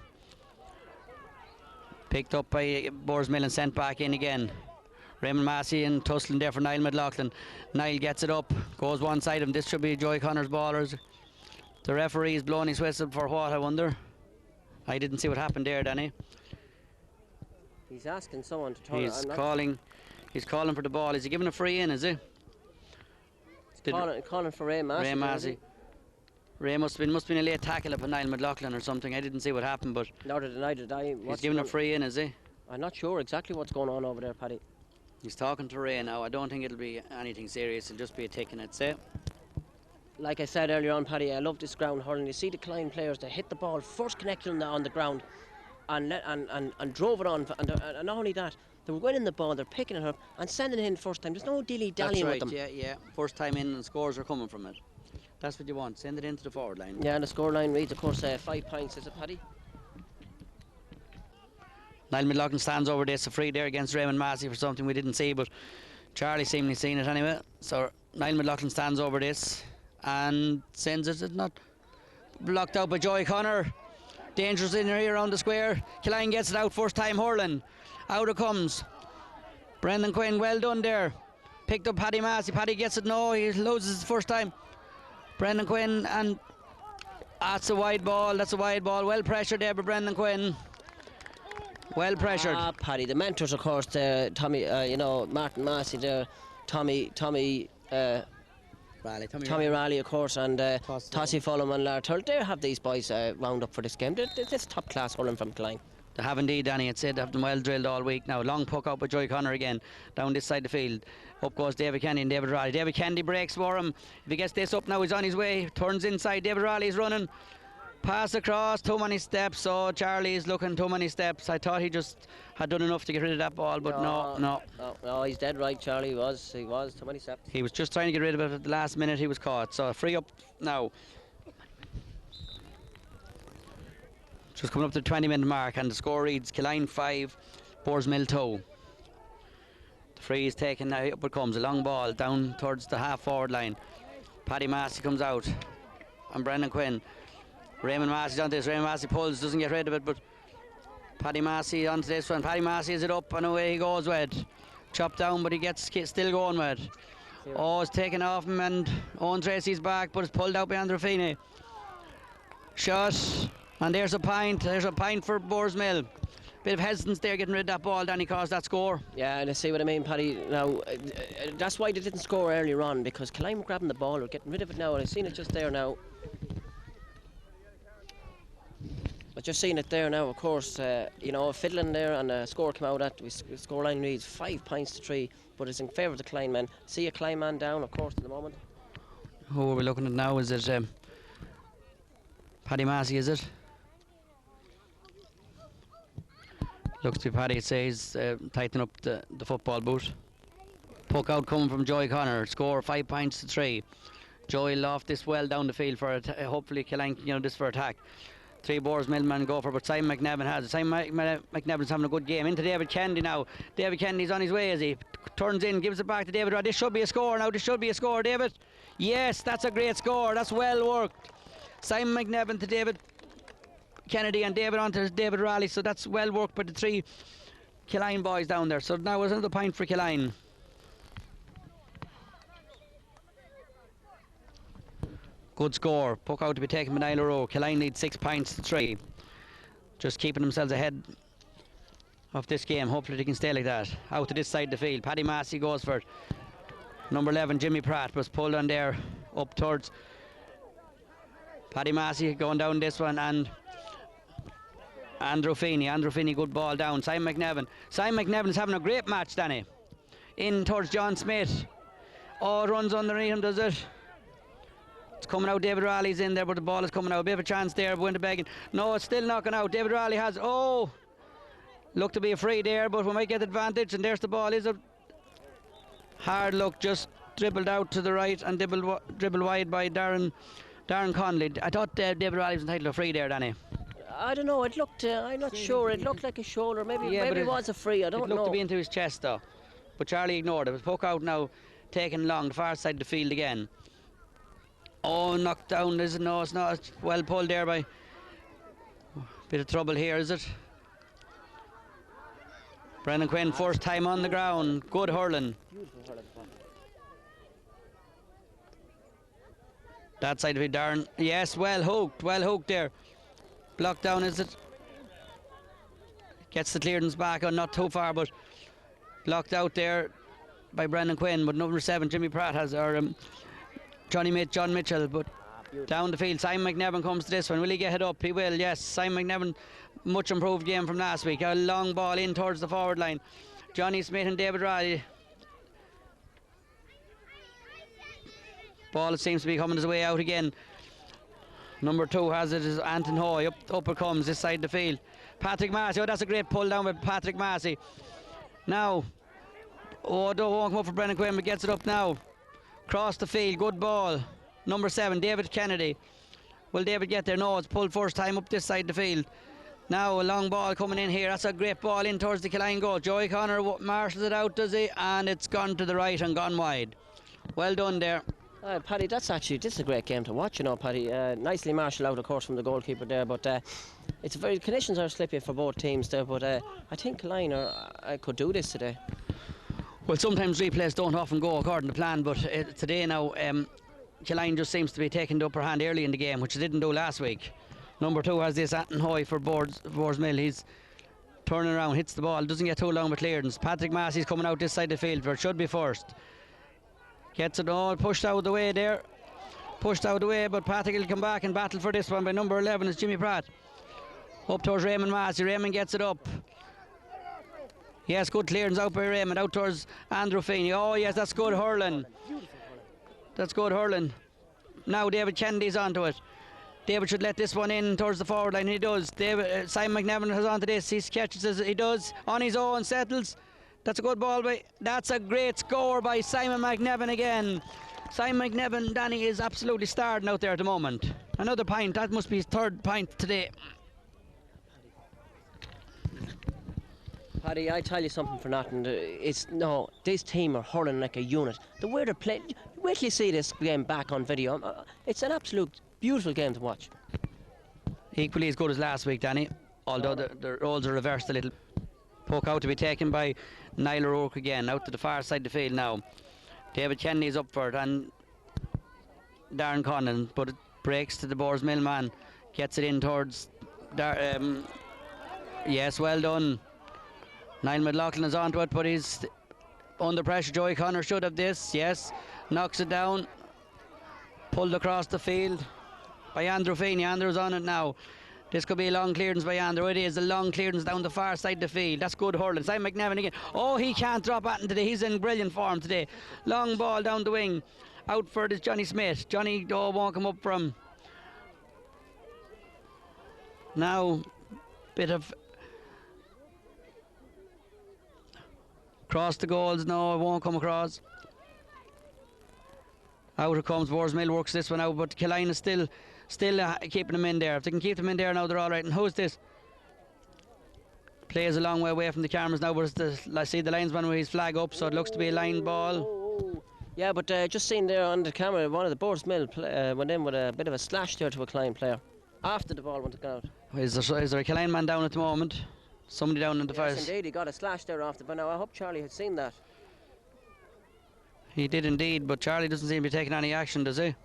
Speaker 4: Picked up by Boardsmill and sent back in again. Raymond Massey and tussling there for Niall McLaughlin. Niall gets it up, goes one side of him. This should be Joy Connor's ballers. The referee is blowing his whistle for what, I wonder? I didn't see what happened there, Danny.
Speaker 5: He's asking someone to turn.
Speaker 4: He's calling for the ball. Is he giving a free in, is he?
Speaker 5: Calling for Ray Massey.
Speaker 4: Ray Massey. Ray must have been a late tackle upon Niall McLaughlin or something. I didn't see what happened, but
Speaker 5: Nor did I.
Speaker 4: He's giving a free in, is he?
Speaker 5: I'm not sure exactly what's going on over there, Paddy.
Speaker 4: He's talking to Ray now. I don't think it'll be anything serious. It'll just be a ticking, I'd say.
Speaker 5: Like I said earlier on, Paddy, I love this ground hurling. You see the Killeen players, they hit the ball first connection on the ground and drove it on. And not only that, they were winning the ball, they're picking it up and sending it in first time. There's no dilly-dallying with them.
Speaker 4: Yeah. First time in and scores are coming from it. That's what you want. Send it into the forward line.
Speaker 5: Yeah, and the score line reads, of course, 5 points, is it, Paddy?
Speaker 4: Niall McLaughlin stands over this, a free there against Raymond Massey for something we didn't see, but Charlie seemingly seen it anyway. So Niall McLaughlin stands over this and sends it, not blocked out by Joy Connor. Dangerous in here around the square. Killeen gets it out, first time hurling. Out it comes. Brendan Quinn, well done there. Picked up Paddy Massey. Paddy gets it, no, he loses the first time. Brendan Quinn, and that's a wide ball. Well pressured there by Brendan Quinn. Well pressured.
Speaker 5: Paddy, the mentors, of course, Tommy, Martin Massey there, Tommy Raleigh, of course, and Tossie Fulham and Lar Turtle. They have these boys wound up for this game. This top class hurling from Killeen.
Speaker 4: They have indeed, Danny. I'd say they have them well drilled all week now. Long puck out by Joy Connor again, down this side of the field. Up goes David Kennedy and David Raleigh. David Kennedy breaks for him. If he gets this up now, he's on his way. Turns inside. David Raleigh's running. Pass across, too many steps. So Charlie is looking, too many steps. I thought he just had done enough to get rid of that ball, but no.
Speaker 5: He's dead right, Charlie. He was too many steps.
Speaker 4: He was just trying to get rid of it at the last minute. He was caught. So free up now. Just coming up to the 20-minute mark, and the score reads Killeen 5, Boardsmill 2. The free is taken now. Up it comes, a long ball down towards the half-forward line. Paddy Massey comes out, and Brendan Quinn. Raymond Massey's onto this. Raymond Massey pulls, doesn't get rid of it, but Paddy Massey onto this one. Paddy Massey is it up, and away he goes with it. Chopped down, but he gets still going with it. Oh, it's taken off him, and Owen Tracy's back, but it's pulled out by Andrew Feeney. Shot. And there's a pint for Boardsmill. Bit of hesitance there getting rid of that ball, Danny, caused that score.
Speaker 5: Yeah, and I see what I mean, Paddy. Now, that's why they didn't score earlier on, because Killeen were grabbing the ball, or getting rid of it now, and I've seen it just there now. But just seeing it there now, of course, fiddling there, and a score came out at, the scoreline reads 5 points to 3, but it's in favour of the Killeen men. See a Killeen man down, of course, at the moment.
Speaker 4: Who are we looking at now? Is it Paddy Massey, is it? Looks to be Paddy. It says tightening up the football boot. Puck out coming from Joy Connor. Score 5 points to 3. Joy loft this well down the field for hopefully Killeen, this for attack. 3 Boardsmill men go for, but Simon McNevin has it. Simon McNevin's having a good game. Into David Kennedy now. David Kennedy's on his way as he turns in, gives it back to David. This should be a score now. David. Yes, that's a great score. That's well worked. Simon McNevin to David Kennedy, and David onto David Raleigh. So that's well worked by the 3 Killeen boys down there. So now there's another point for Killeen. Good score. Puck out to be taken by Niall O'Rourke. Killeen lead 6 points to 3. Just keeping themselves ahead of this game. Hopefully they can stay like that. Out to this side of the field. Paddy Massey goes for it. Number 11, Jimmy Pratt, was pulled on there up towards Paddy Massey going down this one, and Andrew Feeney, good ball down. Simon McNevin is having a great match, Danny. In towards John Smith. Oh, runs underneath him, does it? It's coming out. David Raleigh's in there, but the ball is coming out. A bit of a chance there. Winterbeggin. No, it's still knocking out. David Raleigh has. Oh! Looked to be a free there, but we might get advantage. And there's the ball. Is it? Hard look, just dribbled out to the right and dribbled wide by Darren Conley. I thought David Raleigh was entitled to a free there, Danny.
Speaker 5: I don't know. It looked. I'm not sure. It looked like a shoulder. Maybe it was a free. I don't know.
Speaker 4: It looked to be into his chest though, but Charlie ignored it. It was poke out now, taken along the far side of the field again. Oh, knocked down. Is it? No, it's not. It's well pulled there by. Bit of trouble here, is it? Brendan Quinn, first time on the ground. Good hurling. That side of it, Darren. Yes, well hooked there. Blocked down, is it? Gets the clearance back on, not too far, but blocked out there by Brendan Quinn. But number 7, Jimmy Pratt has, or John Mitchell, but down the field. Simon McNevin comes to this one. Will he get it up? He will, yes. Simon McNevin, much improved game from last week. A long ball in towards the forward line. Johnny Smith and David Riley. Ball seems to be coming his way out again. Number 2 has it, is Anton Hoy. Up it comes this side of the field. Patrick Massey. Oh, that's a great pull down by Patrick Massey. Now, don't come up for Brendan Quinn, but gets it up now. Cross the field, good ball. Number 7, David Kennedy. Will David get there? No, it's pulled first time up this side of the field. Now a long ball coming in here. That's a great ball in towards the Killeen goal. Joey Connor marshals it out, does he? And it's gone to the right and gone wide. Well done there.
Speaker 5: Paddy, this is a great game to watch, you know, Paddy. Nicely marshalled out, of course, from the goalkeeper there, but conditions are slippy for both teams there, but I think Killeen could do this today.
Speaker 4: Well, sometimes replays don't often go according to plan, but today now, Killeen just seems to be taking the upper hand early in the game, which it didn't do last week. Number 2 has this Anton Hoy for Boardsmill. He's turning around, hits the ball, doesn't get too long with clearance. Patrick Massey's coming out this side of the field where it should be first. Gets it all pushed out of the way there. Pushed out of the way, but Patrick will come back and battle for this one by number 11 is Jimmy Pratt. Up towards Raymond Massey. Raymond gets it up. Yes, good clearance out by Raymond. Out towards Andrew Feeney. Oh yes, that's good hurling. That's good hurling. Now David Kennedy's onto it. David should let this one in towards the forward line. He does. Simon McNevin has onto this. He catches it. He does. On his own, settles. That's a good ball by. That's a great score by Simon McNevin again. Simon McNevin, Danny, is absolutely starting out there at the moment. Another point. That must be his 3rd point today.
Speaker 5: Paddy, I tell you something for nothing. This team are hurling like a unit. The way they're playing. Wait till you see this game back on video. It's an absolute beautiful game to watch.
Speaker 4: Equally as good as last week, Danny. Although the roles are reversed a little. Poke out to be taken by Niall O'Rourke again, out to the far side of the field now. David Kennedy's up for it, and Darren Conlon, but it breaks to the Boardsmill man. Gets it in towards yes, well done. Niall McLaughlin is onto it, but he's under pressure. Joey Connor should have this, yes. Knocks it down. Pulled across the field by Andrew Feeney. Andrew's on it now. This could be a long clearance by Andrew. It is a long clearance down the far side of the field. That's good hurling. Simon McNevin again. Oh, he can't drop at him today. He's in brilliant form today. Long ball down the wing. Out for it is Johnny Smith. Johnny won't come up from. Now, bit of. Cross the goals. No, it won't come across. Out it comes. Boardsmill works this one out, but Killeen is still keeping them in there. If they can keep them in there now, they're all right. And who's this? Plays a long way away from the cameras now, but I see the linesman with his flag up, so it looks to be a line ball.
Speaker 5: Yeah, but just seen there on the camera, one of the Boardsmill went in with a bit of a slash there to a Killeen player after the ball went out.
Speaker 4: Is there a Killeen man down at the moment? Somebody down in the fires?
Speaker 5: Yes, indeed, he got a slash there after. But now I hope Charlie had seen that.
Speaker 4: He did indeed, but Charlie doesn't seem to be taking any action, does he?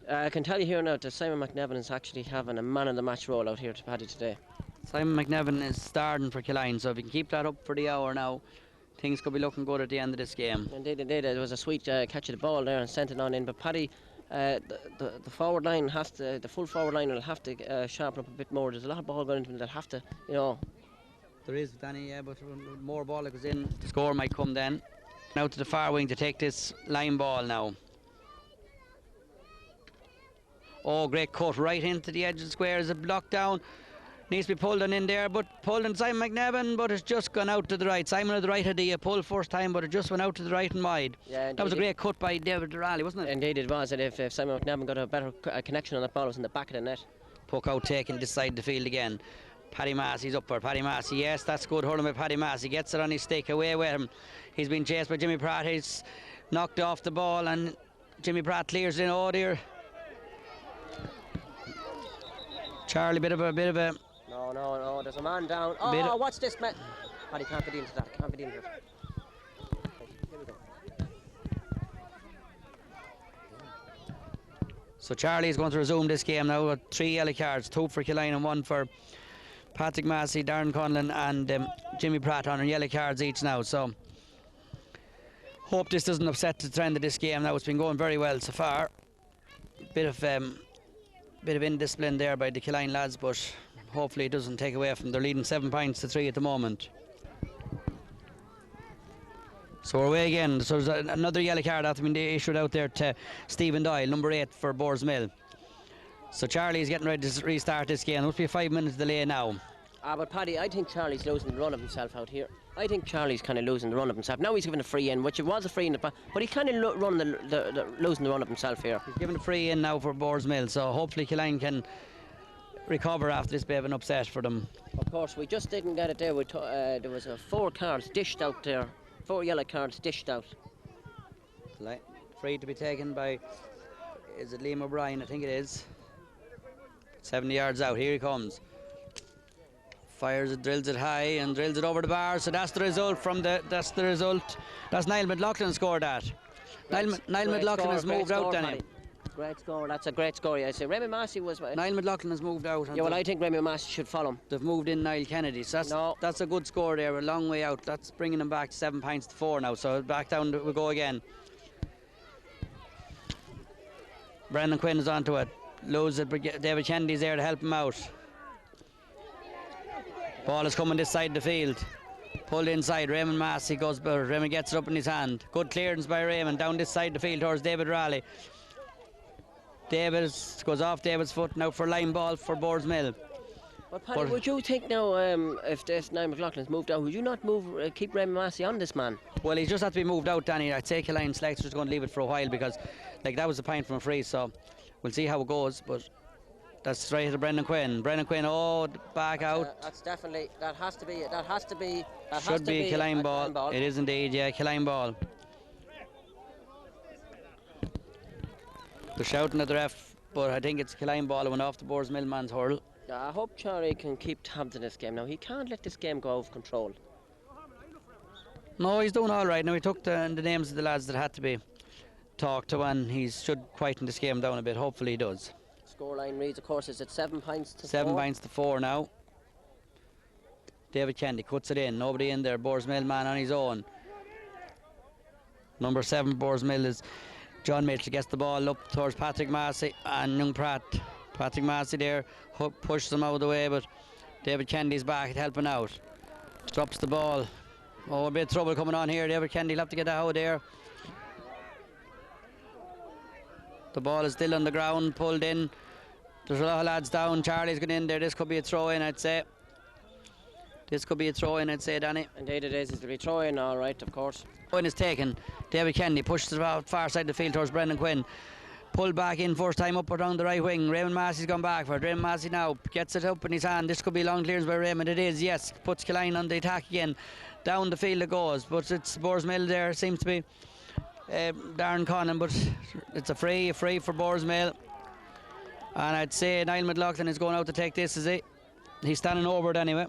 Speaker 5: I can tell you here now that Simon McNevin is actually having a man of the match role out here to Paddy today.
Speaker 4: Simon McNevin is starting for Killeen, so if he can keep that up for the hour now, things could be looking good at the end of this game.
Speaker 5: Indeed, there was a sweet catch of the ball there and sent it on in, but Paddy, the forward line has to, the full forward line will have to sharpen up a bit more. There's a lot of ball going into them that have to, you know.
Speaker 4: There is, Danny, yeah, but more ball that goes in, the score might come then. Now to the far wing to take this line ball now. Oh, great cut right into the edge of the square. Is it blocked down? Needs to be pulled in there, but pulled in Simon McNevin, but it's just gone out to the right. Simon at the right had the pull first time, but it just went out to the right and wide.
Speaker 5: Yeah,
Speaker 4: that was a great cut by David Durrally, wasn't it?
Speaker 5: Indeed it was, and if Simon McNevin got a better connection on that ball, it was in the back of the net.
Speaker 4: Puck out taking this side of the field again. Paddy Massey's up for Paddy Massey. Yes, that's good hurling by Paddy Massey. Gets it on his stick, away with him. He's been chased by Jimmy Pratt. He's knocked off the ball, and Jimmy Pratt clears it in. Oh dear. Charlie, bit of a.
Speaker 5: No, there's a man down. Oh, what's this, man? Paddy can't get into that. Can't get into it. Here we go.
Speaker 4: So Charlie's going to resume this game now with 3 yellow cards, 2 for Killeen and 1 for Patrick Massey, Darren Conlon and Jimmy Pratt on yellow cards each now. So hope this doesn't upset the trend of this game now. It's been going very well so far. Bit of indiscipline there by the Killeen lads, but hopefully it doesn't take away from. They're leading 7 points to 3 at the moment. So we're away again. So there's another yellow card after being issued out there to Stephen Doyle, number 8 for Boardsmill. So Charlie's getting ready to restart this game. There must be a 5 minutes delay now.
Speaker 5: But Paddy, I think Charlie's losing the run of himself out here. I think Charlie's kind of losing the run of himself. Now he's given a free in, which it was a free in the past, but he kind of losing the run of himself here.
Speaker 4: He's given a free in now for Boardsmill, so hopefully Killeen can recover after this bit of an upset for them.
Speaker 5: Of course, we just didn't get it there. There was 4 cards dished out there. 4 yellow cards dished out.
Speaker 4: Free to be taken by, is it Liam O'Brien? I think it is. 70 yards out, here he comes. Fires it, drills it high and drills it over the bar. So that's the result That's Niall McLaughlin scored that. Niall McLaughlin has moved out, Danny.
Speaker 5: Great score, that's a great score. I say Remy Massey was.
Speaker 4: Niall McLaughlin has moved out.
Speaker 5: Yeah, well, I think Remy Massey should follow him.
Speaker 4: They've moved in Niall Kennedy, so that's a good score there, a long way out. That's bringing them back to 7 points to 4 now, so back down we go again. Brendan Quinn is onto it. Loads it, David Kennedy's there to help him out. Ball is coming this side of the field. Pulled inside, Raymond Massey goes, Raymond gets it up in his hand. Good clearance by Raymond down this side of the field towards David Raleigh. David goes off David's foot now for line ball for Boardsmill.
Speaker 5: But Paddy, would you think now, if this Niall McLaughlin's moved out, would you not keep Raymond Massey on this man?
Speaker 4: Well, he just has to be moved out, Danny. I'd say Killeen selector's going to leave it for a while because that was a point from a free, so we'll see how it goes, but that's straight to Brendan Quinn. Brendan Quinn, back out.
Speaker 5: That's definitely, that has to be
Speaker 4: a Killeen ball. It is indeed, yeah, Killeen ball. They're shouting at the ref, but I think it's a Killeen ball that went off the Boardsmill man's hurl.
Speaker 5: I hope Charlie can keep tabs in this game now. He can't let this game go out of control.
Speaker 4: No, he's doing all right. Now he took the names of the lads that had to be talked to, and he should quieten this game down a bit. Hopefully he does.
Speaker 5: Scoreline reads, of course, is at 7 points to 4.
Speaker 4: 7 points to 4 now. David Kennedy cuts it in. Nobody in there. Boardsmill man on his own. Number 7 Boardsmill is John Mitchell. Gets the ball up towards Patrick Massey and young Pratt. Patrick Massey there pushes him out of the way, but David Kennedy's back helping out. Drops the ball. A bit of trouble coming on here. David Kennedy will have to get that out of there. The ball is still on the ground, pulled in. There's a lot of lads down. Charlie's going in there. This could be a throw-in, I'd say. Danny.
Speaker 5: Indeed it is. It'll be throw-in, all right, of course.
Speaker 4: Throw-in is taken. David Kennedy pushes it out far side of the field towards Brendan Quinn. Pulled back in first time up around the right wing. Raymond Massey's gone back for it. Raymond Massey now gets it up in his hand. This could be a long clearance by Raymond. It is, yes. Puts Killeen on the attack again. Down the field it goes, but it's Boardsmill there. Seems to be Darren Conlon, but it's a free for Boardsmill. And I'd say Niall McLaughlin is going out to take this, is he? He's standing over it anyway.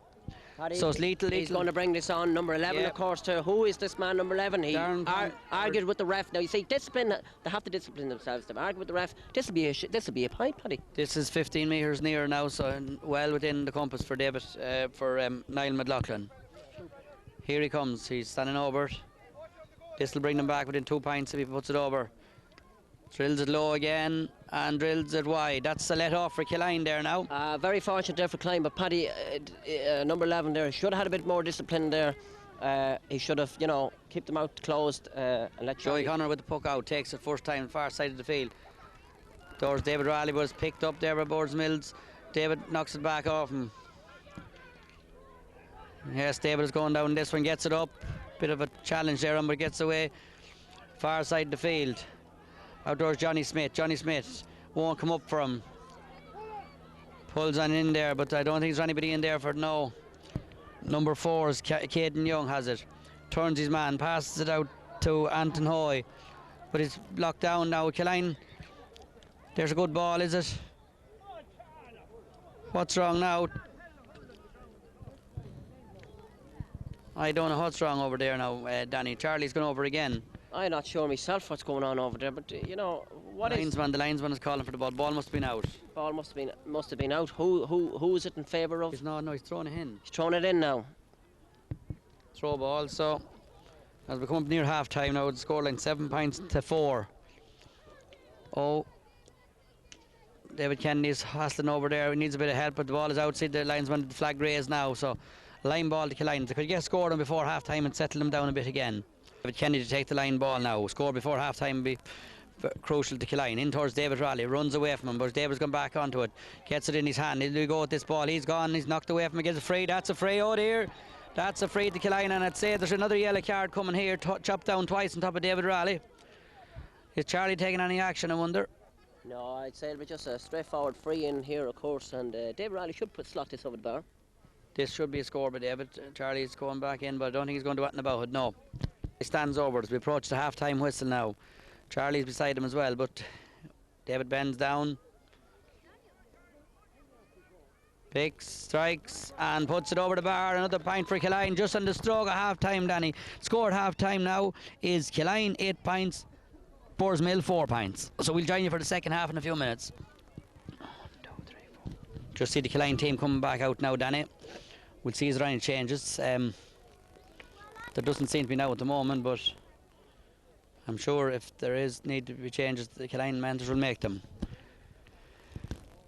Speaker 5: Paddy,
Speaker 4: So it's lethal.
Speaker 5: he's going to bring this on. Number 11,
Speaker 4: Yeah.
Speaker 5: of course, to who is this man, number 11? He argued with the ref. Now, you see, discipline, they have to discipline themselves. They've argued with the ref. This will be a pint, Paddy.
Speaker 4: This is 15 metres near now, so well within the compass for David, for Niall McLaughlin. Here he comes. He's standing over it. This will bring them back within 2 pints if he puts it over. Drills it low again and drills it wide. That's a let off for Killeen there now.
Speaker 5: Very fortunate there for Klein, but Paddy, number 11 there, should have had a bit more discipline there. He should have, kept them out closed and let
Speaker 4: Joey Connor with the puck out, takes it first time far side of the field. Towards David Raleigh, was picked up there by Boardsmill. David knocks it back off him. Yes, David is going down this one, gets it up. Bit of a challenge there, but gets away far side of the field. Outdoors Johnny Smith. Johnny Smith won't come up for him. Pulls on in there, but I don't think there's anybody in there for it, no. Number 4 is Caden Young has it. Turns his man, passes it out to Anton Hoy. But it's locked down now. Killeen, there's a good ball, is it? What's wrong now? I don't know what's wrong over there now, Danny. Charlie's gone over again.
Speaker 5: I'm not sure myself what's going on over there, but what is
Speaker 4: The linesman is calling for the ball. Ball must have been out.
Speaker 5: ball must have been out. Who is it in favour of?
Speaker 4: He's he's throwing it in.
Speaker 5: He's throwing it in now.
Speaker 4: Throw ball. So as we come up near half time now, the scoreline 7 points to 4. Oh, David Kennedy's hassling over there. He needs a bit of help, but the ball is outside the linesman. The flag raised now, so line ball to Killeen. They could get scored on before half time and settle them down a bit again. David Kennedy to take the line ball now. Score before half time would be crucial to Killeen. In towards David Raleigh, runs away from him, but David's gone back onto it, gets it in his hand. He'll go with this ball. He's gone, he's knocked away from him, gets a free. That's a free, oh dear. That's a free to Killeen, and I'd say there's another yellow card coming here, chopped down twice on top of David Raleigh. Is Charlie taking any action, I wonder?
Speaker 5: No, I'd say it'll be just a straightforward free in here, of course, and David Riley should slot this over the bar.
Speaker 4: This should be a score by David. Charlie's going back in, but I don't think he's going to do anything about it, no. He stands over as we approach the half-time whistle now. Charlie's beside him as well, but David bends down. Picks, strikes, and puts it over the bar. Another point for Killeen, just on the stroke of half-time, Danny. Score at half-time now is Killeen 8 points, Boardsmill 4 points. So we'll join you for the second half in a few minutes. 1, 2, 3, 4. Just see the Killeen team coming back out now, Danny. We'll see if there are any changes. There doesn't seem to be now at the moment, but I'm sure if there is need to be changes, the Killeen managers will make them.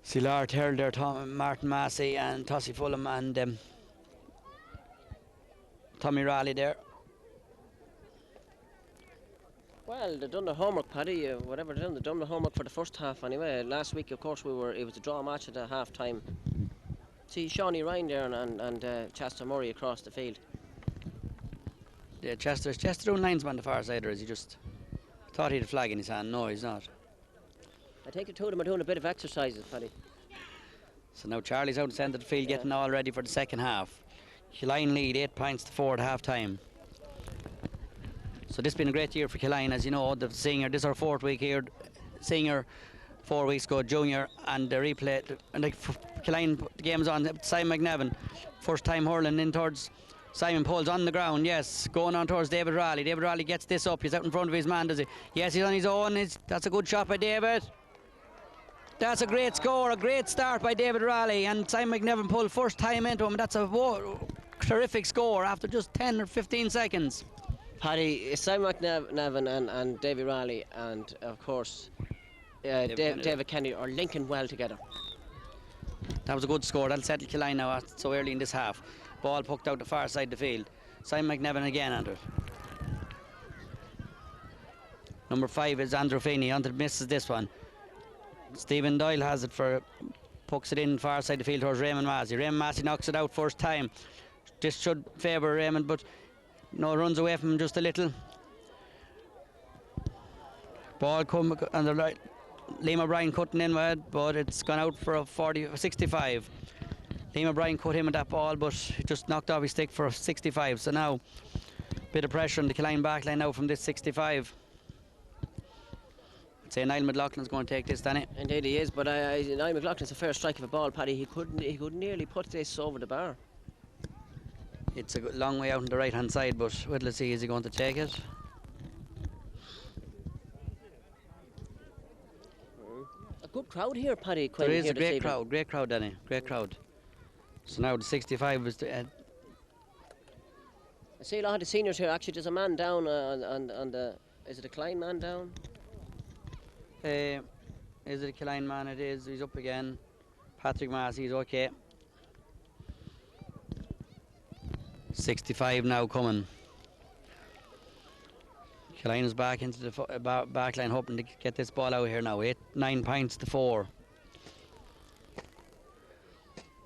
Speaker 4: See Lar Terrell there, Martin Massey and Tossie Fulham and Tommy Raleigh there.
Speaker 5: Well, they've done their homework, Paddy. Whatever they've done their homework for the first half anyway. Last week, of course, it was a draw match at the half time. See Shawnee Ryan there and Chester Murray across the field.
Speaker 4: Yeah, Chester doing linesman the far side, or is he just thought he had a flag in his hand? No, he's not.
Speaker 5: I think the two of them are doing a bit of exercises, Paddy.
Speaker 4: So now Charlie's out in centre of the field, getting all ready for the second half. Killeen lead 8 points to 4 at half time. So this has been a great year for Killeen, as you know. The senior, this is our 4th week here. Senior 4 weeks ago, junior, and the replay. And Killeen, the game's on. Simon McNevin, first time hurling in towards Simon. Pulls on the ground, yes, going on towards David Raleigh. David Raleigh gets this up. He's out in front of his man, does he? Yes, he's on his own. That's a good shot by David. That's a great score, a great start by David Raleigh, and Simon McNevin pulled first time into him. That's a terrific score after just 10 or 15 seconds.
Speaker 5: Paddy, Simon McNevin and Davy Raleigh and, of course, David Kennedy are linking well together.
Speaker 4: That was a good score. That'll settle Killeen now so early in this half. Ball poked out the far side of the field. Simon McNevin again under it. Number 5 is Andrew Feeney. Under misses this one. Stephen Doyle has it pucks it in far side of the field towards Raymond Massey. Raymond Massey knocks it out first time. This should favour Raymond, but no, runs away from him just a little. Ball come on the right. Liam O'Brien cutting in with it, but it's gone out for a 65. Liam O'Brien cut him with that ball, but he just knocked off his stick for a 65. So now, bit of pressure on the Killeen backline now from this 65. I'd say Niall McLaughlin's going to take this, Danny.
Speaker 5: Indeed he is, but Niall McLaughlin's a fair strike of a ball, Paddy. He could nearly put this over the bar.
Speaker 4: It's a long way out on the right hand side, but well, let's see, is he going to take it?
Speaker 5: A good crowd here, Paddy Quinn.
Speaker 4: There is
Speaker 5: here
Speaker 4: a
Speaker 5: this evening.
Speaker 4: great crowd, Danny, great crowd. So now the 65 is the,
Speaker 5: I see a lot of the seniors here. Actually, there's a man down on the. Is it a Klein man down?
Speaker 4: is it a Killeen man? It is. He's up again. Patrick Massey is okay. 65 now coming. Killeen is back into the back line, hoping to get this ball out here now. 9 points to 4.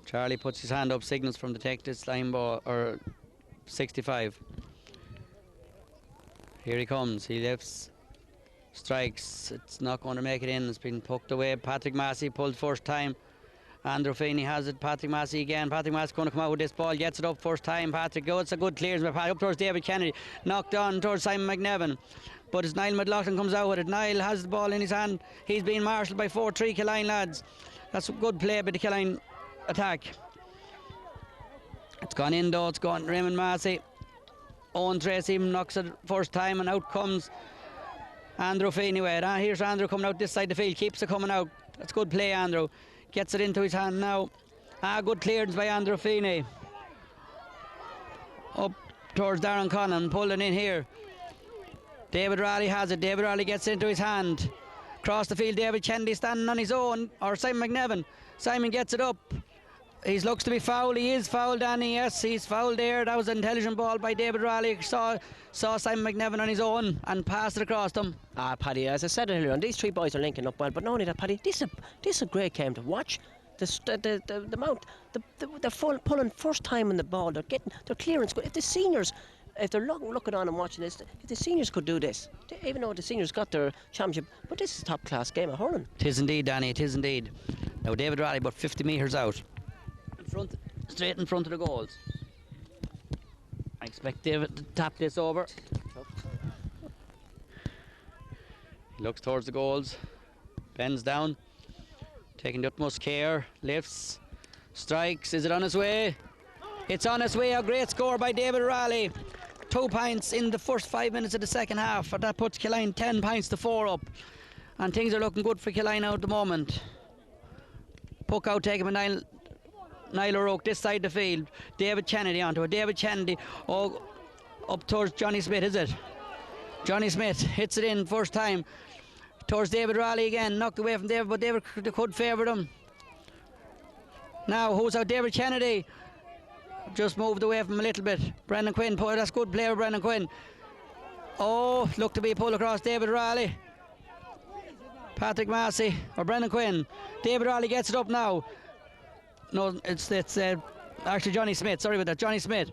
Speaker 4: Charlie puts his hand up, signals from the take this line ball, or 65. Here he comes, he lifts, strikes, it's not going to make it in, it's been poked away. Patrick Massey pulled first time. Andrew Feeney has it, Patrick Massey again. Patrick Massey going to come out with this ball, gets it up first time. Patrick goes, it's a good clearance by Patrick, up towards David Kennedy, knocked on towards Simon McNevin. But as Niall McLaughlin comes out with it, Niall has the ball in his hand. He's being marshalled by 4-3 Killeen lads. That's a good play by the Killeen attack. It's gone in though, it's gone Raymond Massey. Owen Tracy knocks it first time, and out comes Andrew Feeney with it. Here's Andrew coming out this side of the field, keeps it coming out. That's good play, Andrew. Gets it into his hand now. Good clearance by Andrew Feeney. Up towards Darren Connon, pulling in here. David Raleigh has it. David Raleigh gets it into his hand. Across the field, David Kennedy standing on his own, or Simon McNevin. Simon gets it up. He looks to be fouled. He is fouled, Danny. Yes, he's fouled there. That was an intelligent ball by David Raleigh. Saw Simon McNevin on his own and passed it across them.
Speaker 5: Paddy, as I said earlier on, these three boys are linking up well. But not only that, Paddy, this is a great game to watch. The amount, they're pulling first time on the ball. They're clearance good. If the seniors, if they're looking on and watching this, if the seniors could do this, even though the seniors got their championship, but this is a top class game of hurling.
Speaker 4: It is indeed, Danny. It is indeed. Now David Raleigh about 50 metres out. Straight in front of the goals. I expect David to tap this over. He looks towards the goals, bends down, taking the utmost care, lifts, strikes. Is it on its way? It's on its way. A great score by David Raleigh. 2 points in the first 5 minutes of the second half. That puts Killeen 10 points to 4 up. And things are looking good for Killeen out at the moment. Puck out, taking a Niall O'Rourke this side of the field. David Kennedy onto it. David Kennedy up towards Johnny Smith, is it? Johnny Smith hits it in first time towards David Raleigh again. Knocked away from David, but David could favour them. Now who's out? David Kennedy just moved away from him a little bit. Brendan Quinn, that's good player, Brendan Quinn. Looked to be a pull across David Raleigh. Patrick Massey or Brendan Quinn. David Raleigh gets it up now. No, it's actually Johnny Smith. Sorry about that, Johnny Smith.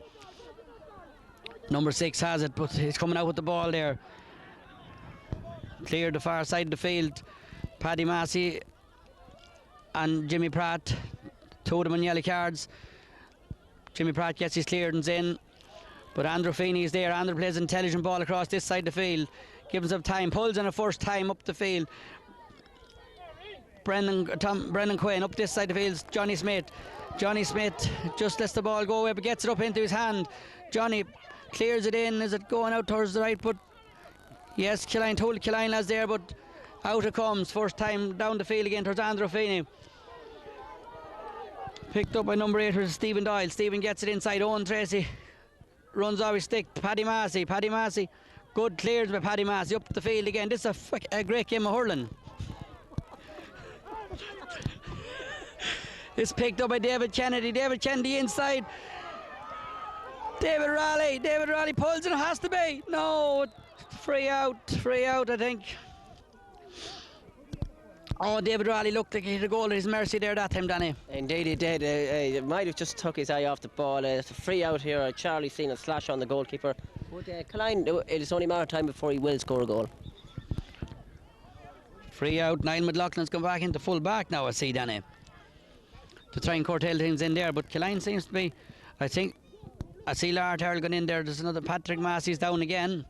Speaker 4: Number 6 has it, but he's coming out with the ball there. Cleared the far side of the field. Paddy Massey and Jimmy Pratt, 2 of them in yellow cards. Jimmy Pratt gets his clearance in, but Andrew Feeney is there. Andrew plays an intelligent ball across this side of the field. Gives him time, pulls in a first time up the field. Brendan Quinn up this side of the field. Johnny Smith just lets the ball go away, but gets it up into his hand. Johnny clears it in. Is it going out towards the right? But yes, Killeen lads there, but out it comes. First time down the field again towards Andrew Feeney. Picked up by number 8, was Stephen Doyle. Stephen gets it inside. Owen Tracy runs off his stick. Paddy Massey. Good clears by Paddy Massey up the field again. This is a great game of hurling. It's picked up by David Kennedy. David Kennedy inside. David Raleigh pulls it. Has to be. No, free out, I think. David Raleigh looked like he had a goal at his mercy there that time, Danny.
Speaker 5: Indeed he did. He might have just took his eye off the ball. It's a free out here. Charlie seen a slash on the goalkeeper. But Killeen, it's only a matter of time before he will score a goal.
Speaker 4: Free out. Niall McLaughlin's come back into full back now, I see, Danny, to try and curtail things in there. But Killeen seems to be, I think, I see Lard Terrell going in there. There's another Patrick Massey's down again.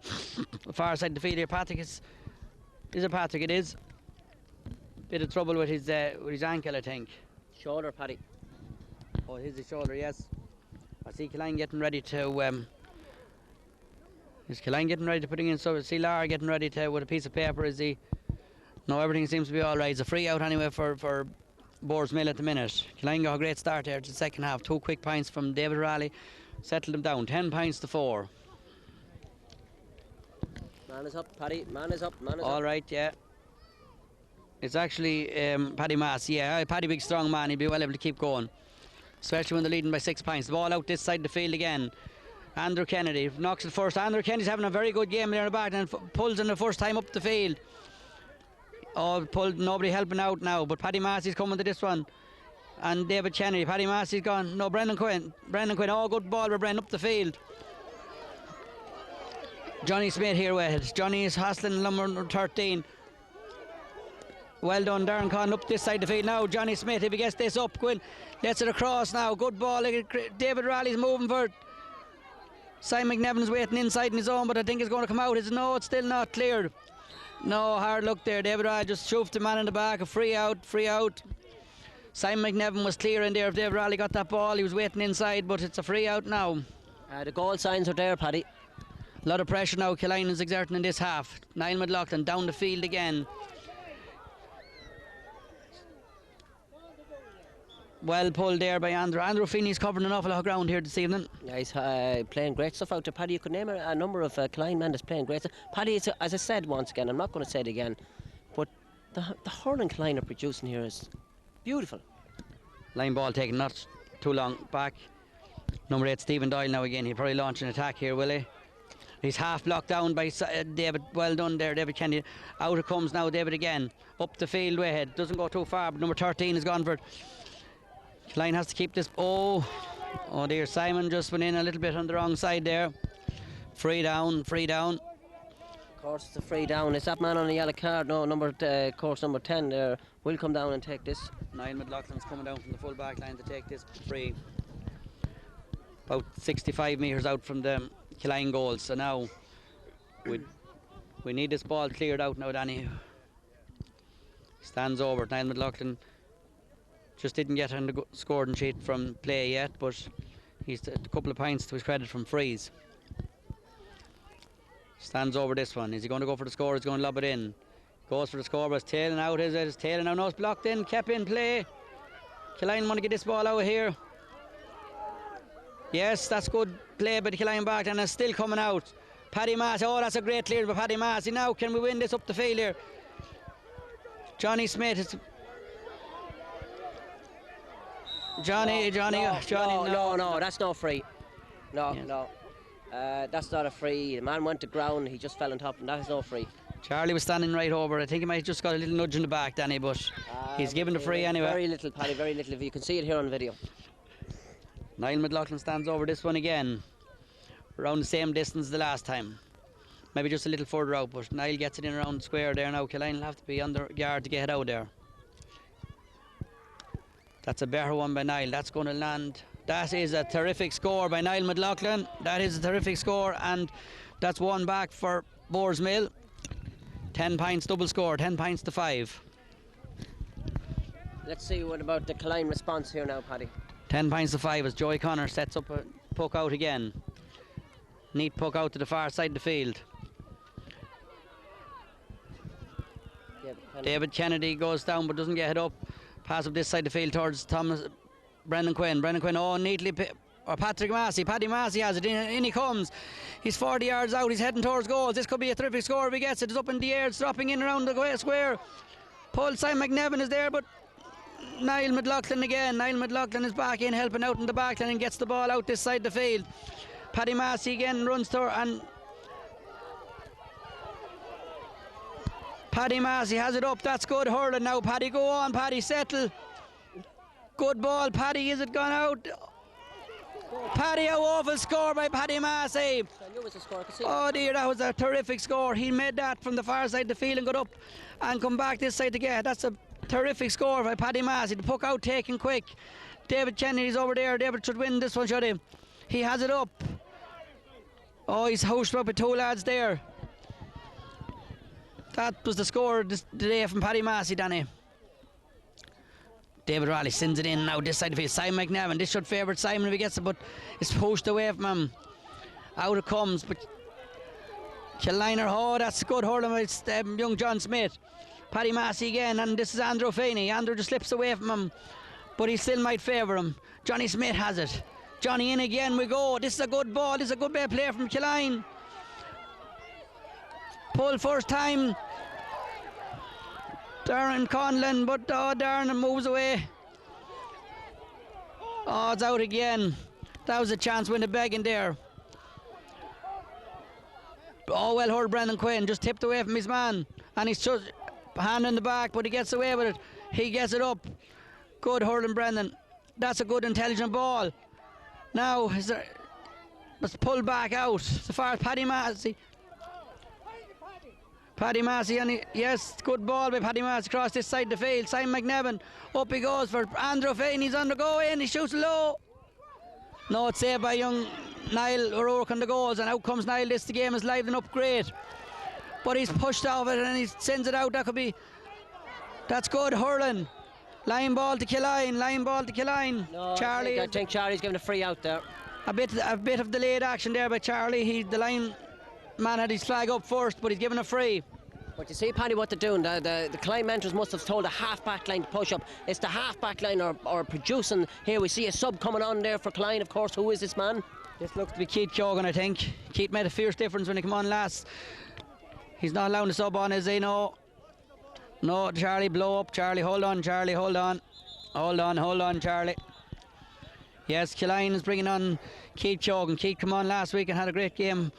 Speaker 4: The far side of the field here. Patrick is it Patrick? It is. Bit of trouble with his ankle, I think.
Speaker 5: Shoulder, Paddy.
Speaker 4: Oh, it is his shoulder, yes. I see Killeen getting ready to. Is Killeen getting ready to put in? So I see Lara getting ready to with a piece of paper. Is he? No, everything seems to be all right. It's a free out anyway for Boardsmill at the minute. Killeen got a great start there to the second half. 2 quick points from David Raleigh. Settled them down. 10 points to 4.
Speaker 5: Man is up, Paddy. Man is up. Man is
Speaker 4: All
Speaker 5: up.
Speaker 4: right, yeah. It's actually Paddy Massey. Yeah, Paddy, big strong man. He'll be well able to keep going, especially when they're leading by 6 points. The ball out this side of the field again. Andrew Kennedy knocks it first. Andrew Kennedy's having a very good game there in the back and pulls in the first time up the field. Oh, pulled, nobody helping out now, but Paddy Massey's coming to this one. And David Kennedy. Paddy Massey's gone. No, Brendan Quinn. Oh, good ball by Brendan up the field. Johnny Smith here with it. Johnny is hustling number 13. Well done, Darren Conn up this side of the field now. Johnny Smith, if he gets this up, Quinn lets it across now. Good ball. David Raleigh's moving for it. Simon McNevin's waiting inside in his own, but I think it's going to come out. No, it's still not cleared. No, hard look there. David Raleigh just shoved the man in the back. A free out. Simon McNevin was clear in there. If David Raleigh got that ball, he was waiting inside, but it's a free out now.
Speaker 5: The goal signs are there, Paddy.
Speaker 4: A lot of pressure now Killeen is exerting in this half. Niall McLaughlin down the field again. Well pulled there by Andrew. Andrew Feeney's covering an awful lot of ground here this evening.
Speaker 5: Yeah, he's playing great stuff out there, Paddy. You could name a number of Killeen men that's playing great stuff. Paddy, as I said once again, I'm not going to say it again, but the hurling Killeen are producing here is beautiful.
Speaker 4: Line ball taken not too long back. Number 8 Stephen Doyle now again. He'll probably launch an attack here, will he? He's half blocked down by David. Well done there, David Kennedy. Out it comes now, David again. Up the field way ahead. Doesn't go too far, but number 13 has gone for it. Killeen has to keep this. Oh dear, Simon just went in a little bit on the wrong side there. Free down.
Speaker 5: Of course, it's a free down. Is that man on the yellow card? No, course number 10 there will come down and take this.
Speaker 4: Niall McLaughlin's coming down from the full back line to take this free. About 65 metres out from the Killeen goal. So now we need this ball cleared out now, Danny. Stands over. Niall McLaughlin just didn't get on the scoring sheet from play yet, but he's a couple of points to his credit from frees. Stands over this one. Is he going to go for the score? He's going to lob it in. Goes for the score, but it's tailing out. Is it? It's tailing out. No, it's blocked in. Kept in play. Killeen want to get this ball out of here. Yes, that's good play by the Killeen back, and it's still coming out. Paddy Massey. Oh, that's a great clearance by Paddy Massey. Now, can we win this up the field here? Johnny Smith. It's Johnny.
Speaker 5: No, that's not free. No. That's not a free. The man went to ground, he just fell on top, and that is no free.
Speaker 4: Charlie was standing right over. I think he might have just got a little nudge in the back, Danny, but he's given the free anyway.
Speaker 5: Very little, Paddy, very little. You can see it here on video.
Speaker 4: Niall McLaughlin stands over this one again. Around the same distance as the last time. Maybe just a little further out, but Niall gets it in around the square there now. Killeen will have to be on the guard to get it out there. That's a better one by Niall. That's going to land. That is a terrific score by Niall McLaughlin. That is a terrific score, and that's one back for Boardsmill. 10 points double score, 10 points to 5.
Speaker 5: Let's see what about the Killeen response here now, Paddy.
Speaker 4: 10 points to 5 as Joey Connor sets up a puck out again. Neat puck out to the far side of the field. David Kennedy goes down but doesn't get it up. Pass up this side of the field towards Brendan Quinn. Oh, neatly. Or Paddy Massey has it. In he comes. He's 40 yards out. He's heading towards goals. This could be a terrific score if he gets it. It's up in the air. It's dropping in around the square. Paul Simon McNevin is there, but Niall McLaughlin again. Niall McLaughlin is back in, helping out in the back line and gets the ball out this side of the field. Paddy Massey again runs to her, and Paddy Massey has it up. That's good hurling now. Paddy, go on. Paddy, settle. Good ball, Paddy. Is it gone out? Paddy, a awful score by Paddy Massey. Oh dear, that was a terrific score. He made that from the far side of the field and got up and come back this side to get. That's a terrific score by Paddy Massey. The puck out taken quick. David Kennedy's over there. David should win this one, should he? He has it up. Oh, he's housed up with 2 lads there. That was the score today from Paddy Massey, Danny. David Raleigh sends it in now this side of his. Simon McNevin, this should favour Simon if he gets it, but it's pushed away from him. Out it comes, but Killiner, oh, that's good hurling with young John Smith. Paddy Massey again, and this is Andrew Feeney. Andrew just slips away from him, but he still might favour him. Johnny Smith has it. Johnny in again, we go. This is a good ball, this is a good bit of play from Killine. Pull first time. Darren Conlon, but Darren moves away. Oh, it's out again. That was a chance win the begging there. Oh, well hurled Brendan Quinn, just tipped away from his man. And he's just hand in the back, but he gets away with it. He gets it up. Good hurling, Brendan. That's a good, intelligent ball. Now, let's pull back out. So far as Paddy Massey. Paddy Massey, and yes, good ball by Paddy Massey across this side of the field. Simon McNevin, up he goes for Andrew Fane. He's on the go in, he shoots low. No, it's saved by young Niall O'Rourke on the goals, and out comes Niall. The game is live and up great. But he's pushed off it and he sends it out. That's good hurling. Line ball to Killine,
Speaker 5: No,
Speaker 4: Charlie.
Speaker 5: I think Charlie's giving a free out there.
Speaker 4: A bit of delayed action there by Charlie. The line man had his flag up first, but he's given a free.
Speaker 5: But you see, Paddy, what they're doing. The Klein mentors must have told the half-back line to push up. It's the half-back line or producing. Here we see a sub coming on there for Klein, of course. Who is this man?
Speaker 4: This looks to be Keith Keoghan, I think. Keith made a fierce difference when he came on last. He's not allowing the sub on, is he? No, Charlie, blow up. Charlie, hold on, Charlie, hold on. Hold on, Charlie. Yes, Killine is bringing on Keith Keoghan. Keith came on last week and had a great game.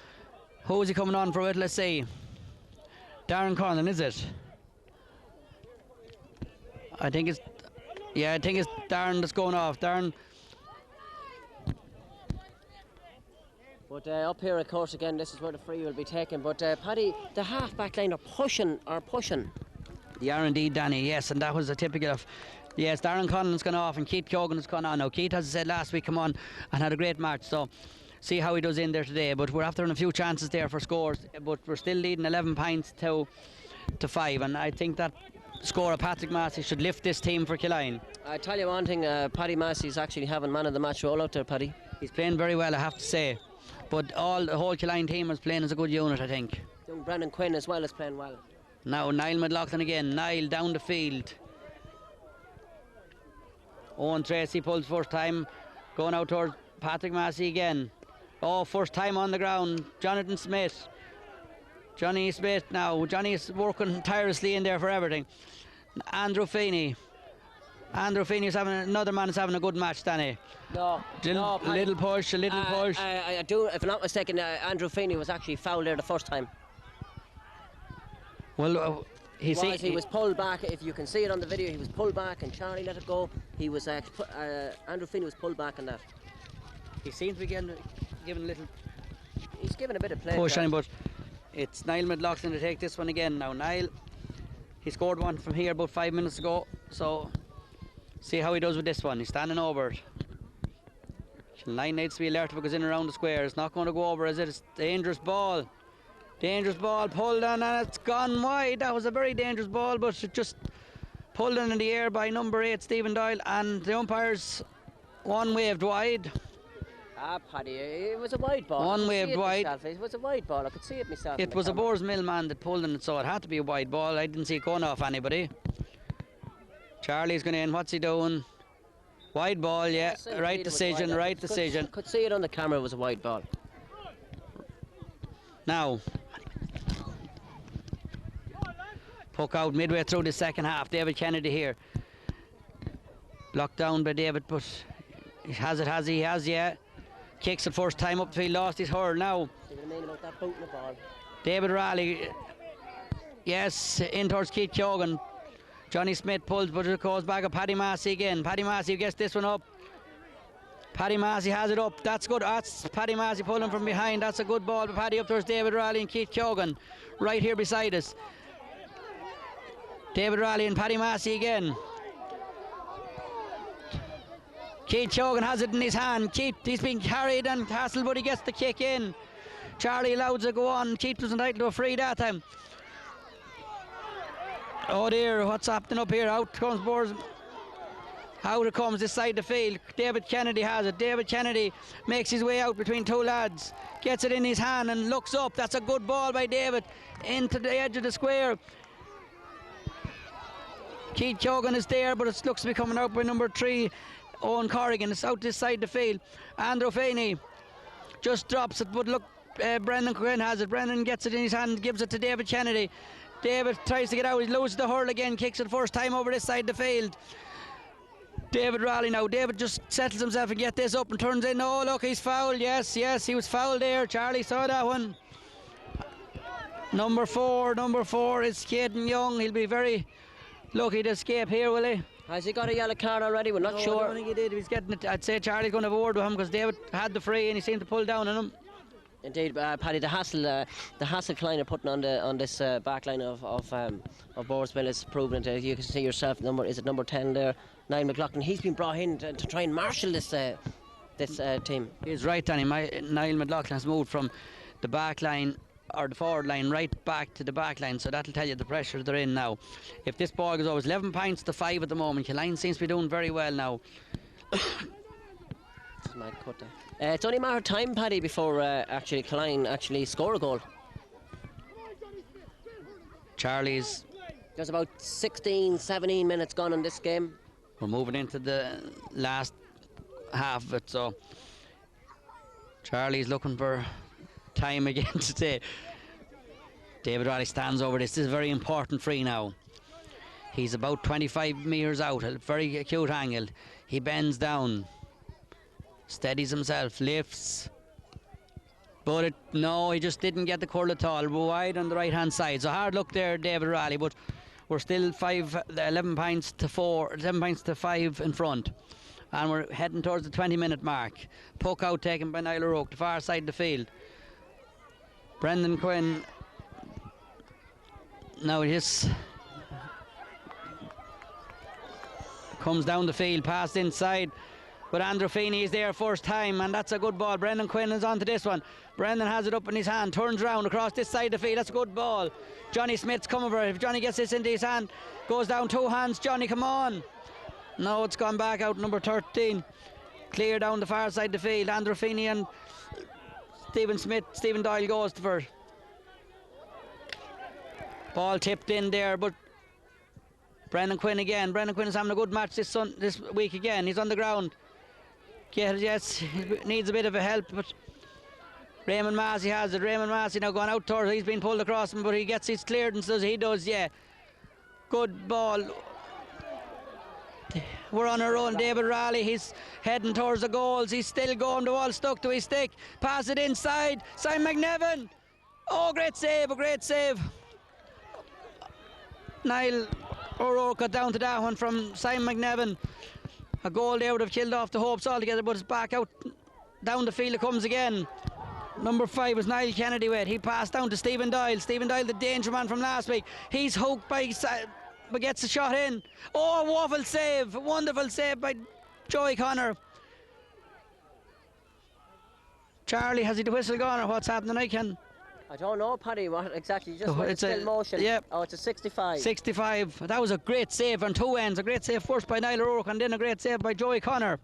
Speaker 4: Who is he coming on for it? Let's see. Darren Conlon, is it? I think it's Darren that's going off. Darren.
Speaker 5: But up here, of course, again, this is where the free will be taken. But Paddy, the half-back line are pushing.
Speaker 4: They are indeed, Danny, yes, and that was a typical of. Yes, Darren Conlon's gone off and Keith Keoghan has gone on now. Keith, as I said last week, come on and had a great match, so see how he does in there today. But we're after a few chances there for scores, but we're still leading 11 points to 5, and I think that score of Patrick Massey should lift this team for Killine.
Speaker 5: I tell you one thing, Paddy Massey's actually having man of the match role out there, Paddy.
Speaker 4: He's playing very well, I have to say, but the whole Killine team is playing as a good unit, I think.
Speaker 5: Young Brendan Quinn as well is playing well.
Speaker 4: Now Niall McLaughlin again. Niall down the field. Owen Tracy pulls first time, going out towards Patrick Massey again. Oh, first time on the ground. Jonathan Smith. Johnny Smith now. Johnny is working tirelessly in there for everything. Andrew Feeney. Another man is having a good match, Danny.
Speaker 5: No,
Speaker 4: a little push.
Speaker 5: I do, if I'm not mistaken, Andrew Feeney was actually fouled there the first time.
Speaker 4: Well,
Speaker 5: he was pulled back. If you can see it on the video, he was pulled back and Charlie let it go. He was Andrew Feeney was pulled back on that.
Speaker 4: He seems to be giving a little.
Speaker 5: He's giving a bit of play.
Speaker 4: Push on him, but it's Niall McLaughlin to take this one again now. Niall, he scored one from here about 5 minutes ago, so see how he does with this one. He's standing over it. Line needs to be alert if it goes in around the square. It's not going to go over, is it? It's a dangerous ball. Dangerous ball pulled on and it's gone wide. That was a very dangerous ball, but it just pulled in the air by number 8 Stephen Doyle, and the umpires one waved wide.
Speaker 5: Paddy, it was a wide ball.
Speaker 4: One waved wide.
Speaker 5: It was a wide ball. I could see it myself.
Speaker 4: It was a Boardsmill man that pulled in it, so it had to be a wide ball. I didn't see it going off anybody. Charlie's going in. What's he doing? Wide ball, yeah. Right decision.
Speaker 5: Could see it on the camera. It was a wide ball.
Speaker 4: Now, puck out midway through the second half. David Kennedy here. Blocked down by David, but he has, yeah. Kicks it first time up the field, lost his hurl now. David Raleigh, yes, in towards Keith Keoghan. Johnny Smith pulls, but it goes back at Paddy Massey again. Paddy Massey gets this one up. Paddy Massey has it up. That's good. That's Paddy Massey pulling from behind. That's a good ball. But Paddy up towards David Raleigh and Keith Keoghan right here beside us. David Raleigh and Paddy Massey again. Keith Keoghan has it in his hand. Keith, he's being carried and hassled, but he gets the kick in. Charlie allows it to go on. Keith was entitled to a free that time. Oh dear, what's happening up here? Out comes Boardsmill. Out it comes this side the field. David Kennedy has it. David Kennedy makes his way out between two lads. Gets it in his hand and looks up. That's a good ball by David into the edge of the square. Keith Keoghan is there, but it looks to be coming out by number 3, Owen Corrigan. It's out this side the field. Andrew Feeney just drops it, but look, Brendan Quinn has it. Brendan gets it in his hand, gives it to David Kennedy. David tries to get out. He loses the hurl again, kicks it first time over this side the field. David Raleigh now. David just settles himself and gets this up and turns in. Oh, look, he's fouled. Yes, he was fouled there. Charlie saw that one. Number 4 is Caden Young. He'll be very lucky to escape here, will he?
Speaker 5: Has he got a yellow card already? We're not sure.
Speaker 4: I don't think he did. He's getting it. I'd say Charlie's going to have a word with him because David had the free and he seemed to pull down on him.
Speaker 5: Indeed, Paddy, the hassle Klein are putting on this back line of Boardsmill is proven it. You can see yourself. Number 10 there, Niall McLaughlin. He's been brought in to try and marshal this team.
Speaker 4: He's right, Danny. Niall McLaughlin has moved from the back line or the forward line right back to the back line, so that'll tell you the pressure they're in now. If this ball goes over, it's 11 points to 5 at the moment. Killane seems to be doing very well now.
Speaker 5: It's only a matter of time, Paddy, before Killane actually score a goal.
Speaker 4: Charlie's.
Speaker 5: There's about 16-17 minutes gone in this game.
Speaker 4: We're moving into the last half of it, so Charlie's looking for time again today. David Raleigh stands over this. This is a very important free now. He's about 25 metres out, a very acute angle. He bends down, steadies himself, lifts, but he just didn't get the curl at all. We're wide on the right hand side, so hard luck there, David Raleigh, but we're still 11 points to 5 in front, and we're heading towards the 20-minute mark. Puck out taken by Niall O'Rourke, the far side of the field. Brendan Quinn now just comes down the field, passed inside, but Andrew Feeney is there first time, and that's a good ball. Brendan Quinn is onto this one. Brendan has it up in his hand, turns around across this side of the field. That's a good ball. Johnny Smith's come over. If Johnny gets this into his hand, goes down 2 hands. Johnny, come on. No, it's gone back out, number 13. Clear down the far side of the field. Andrew Feeney and Stephen Doyle goes for it. Ball tipped in there, but Brendan Quinn again. Brendan Quinn is having a good match this week again. He's on the ground. Yes, he needs a bit of a help, but Raymond Massey has it. Raymond Massey now going out towards. He's been pulled across him, but he gets his clearances. He does, yeah. Good ball. We're on our own. David Raleigh, he's heading towards the goals. He's still going. The ball stuck to his stick. Pass it inside. Simon McNevin. Oh, great save, a great save. Niall O'Rourke got down to that one from Simon McNevin. A goal there would have killed off the hopes altogether, but it's back out down the field. It comes again. Number 5 was Niall Kennedy with. He passed down to Stephen Doyle. Stephen Doyle, the danger man from last week. He's hooked by, but gets a shot in. Oh, a waffle save. A wonderful save by Joey Connor. Charlie, has he the whistle gone or what's happening?
Speaker 5: I don't know, Paddy, what exactly. Just it's still motion.
Speaker 4: Yep.
Speaker 5: Oh, it's a 65.
Speaker 4: 65. That was a great save on 2 ends. A great save first by Niall O'Rourke and then a great save by Joey Connor.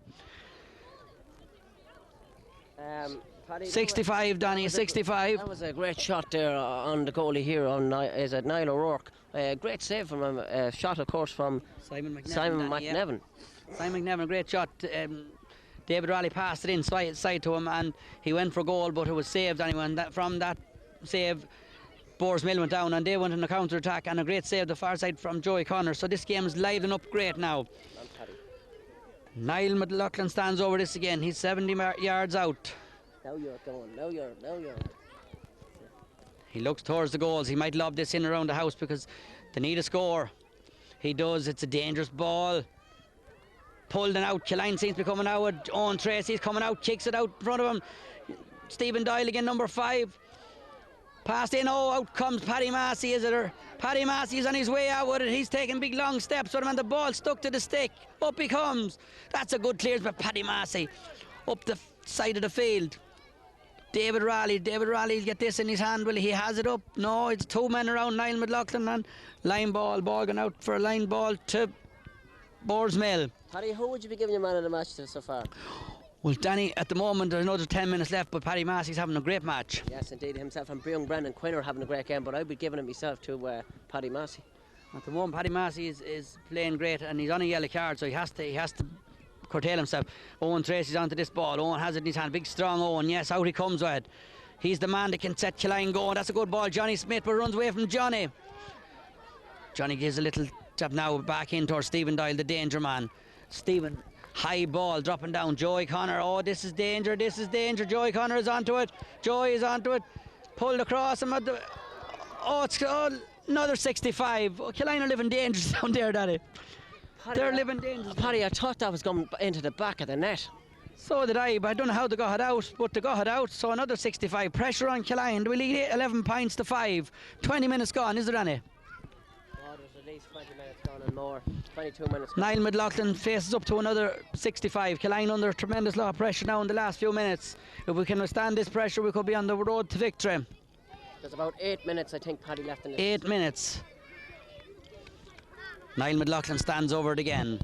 Speaker 4: Paddy, 65, Donny, 65.
Speaker 5: That was a great shot there on the goalie here on Niall O'Rourke. Great save from him. Shot, of course, from Simon McNevin.
Speaker 4: Yeah. Simon McNevin, great shot. David Raleigh passed it inside to him and he went for goal, but it was saved anyway. From that save, Boardsmill went down and they went on a counter attack, and a great save the far side from Joey Connor. So this game is livening up great now. Niall McLaughlin stands over this again. He's 70 yards out.
Speaker 5: Now you're going. Now you're.
Speaker 4: He looks towards the goals. He might lob this in around the house because they need a score. He does. It's a dangerous ball. Pulled and out. Killane seems to be coming out. Owen Tracy's coming out, kicks it out in front of him. Stephen Doyle again, number 5. Passed in. Oh, out comes Paddy Massey, is it? Or Paddy Massey is on his way out with it. He's taking big long steps with him, and the ball stuck to the stick. Up he comes. That's a good clearance by Paddy Massey. Up the side of the field. David Raleigh will get this in his hand. Will he has it up? No, it's 2 men around Niall McLaughlin and line ball. Ball going out for a line ball to Boardsmill.
Speaker 5: Paddy, who would you be giving your man of the match to so far?
Speaker 4: Well, Danny, at the moment there's another 10 minutes left, but Paddy Massey's having a great match.
Speaker 5: Yes, indeed, himself and young Brendan Quinn are having a great game, but I'd be giving it myself to Paddy Massey.
Speaker 4: At the moment, Paddy Massey is playing great, and he's on a yellow card, so he has to curtail himself. Owen Tracy's onto this ball. Owen has it in his hand. Big, strong Owen. Yes, out he comes with it. He's the man that can set Killeen going. That's a good ball. Johnny Smith, but runs away from Johnny. Johnny gives a little tap now back in towards Stephen Doyle, the danger man. Stephen, high ball dropping down. Joey Connor. Oh, this is danger. This is danger. Joey Connor is onto it. Joey is onto it. Pulled across him. It's another 65. Oh, Killeen are living dangerous down there, Daddy. They're living dangerous.
Speaker 5: Paddy, I thought that was going into the back of the net.
Speaker 4: So did I, but I don't know how they got it out, but they got it out. So another 65. Pressure on Killeen. Do we lead 11 points to 5? 20 minutes gone, is there any?
Speaker 5: Oh, there's at least 20 minutes gone and more. 22 minutes gone.
Speaker 4: Niall McLaughlin faces up to another 65. Killeen under tremendous lot of pressure now in the last few minutes. If we can withstand this pressure, we could be on the road to victory.
Speaker 5: There's about 8 minutes, I think, Paddy left in this.
Speaker 4: 8 minutes. Niall McLaughlin stands over it again.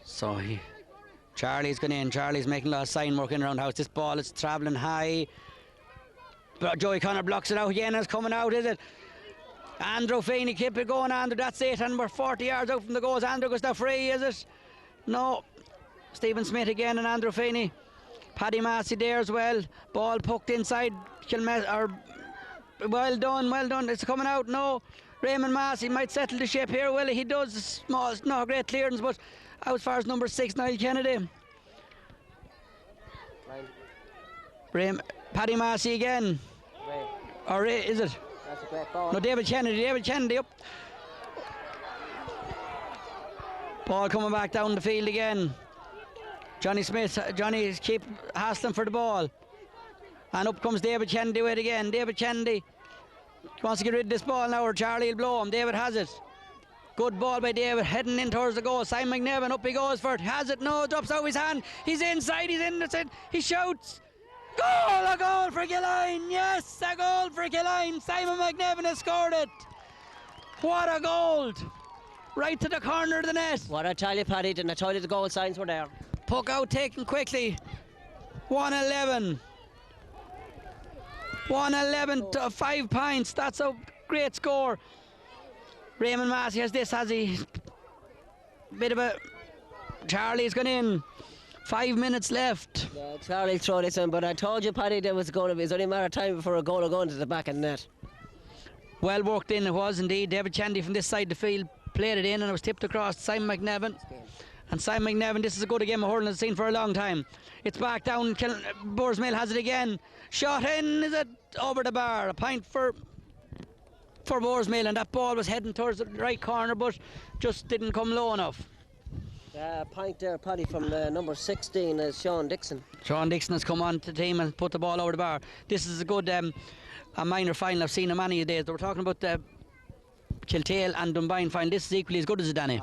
Speaker 4: So Charlie's gone in. Charlie's making a lot of sign work in around the house. This ball is travelling high. But Joey Connor blocks it out again. It's coming out, is it? Andrew Feeney, keep it going, Andrew. That's it. And we're 40 yards out from the goals. Andrew goes now free, is it? No. Stephen Smith again and Andrew Feeney. Paddy Massey there as well. Ball poked inside. Well done. It's coming out. No. Raymond Massey might settle the ship here, will he? He does. Small, no great clearance, but out as far as number 6, Niall Kennedy. Paddy Massey again.
Speaker 5: Ray.
Speaker 4: Or Ray, is it?
Speaker 5: That's a great ball.
Speaker 4: No, David Kennedy up. Ball coming back down the field again. Johnny Smith, Johnny keep hassling for the ball. And up comes David Kennedy with it again. David Kennedy wants to get rid of this ball now, or Charlie will blow him. David has it. Good ball by David, heading in towards the goal. Simon McNevin, up he goes for it. Has it? No, drops out his hand. He's inside, he shouts. Goal! A goal for Killeen! Yes, a goal for Killeen! Simon McNevin has scored it. What a goal! Right to the corner of the net.
Speaker 5: What I tell you, Paddy, didn't I tell you the goal signs were there?
Speaker 4: Puck out taken quickly. 111. 111 to 5 points. That's a great score. Raymond Massey has this, has he? Bit of a... Charlie's gone in. 5 minutes left.
Speaker 5: Yeah, Charlie throw this in, but I told you, Paddy, there was going to be. It's only a matter of time before a goal will go into the back of the net.
Speaker 4: Well worked in it was indeed. David Chandy from this side of the field played it in, and it was tipped across to Simon McNevin. And Simon McNevin, this is a good game of hurling has seen for a long time. It's back down. Boardsmill has it again. Shot in, is it? Over the bar. A point for Boardsmill, and that ball was heading towards the right corner, but just didn't come low enough.
Speaker 5: Point there, Paddy, from number 16 is Sean Dixon.
Speaker 4: Sean Dixon has come on to the team and put the ball over the bar. This is a good a minor final I've seen in many days. They were talking about the Kiltale and Dunbayne final. This is equally as good as it, Danny.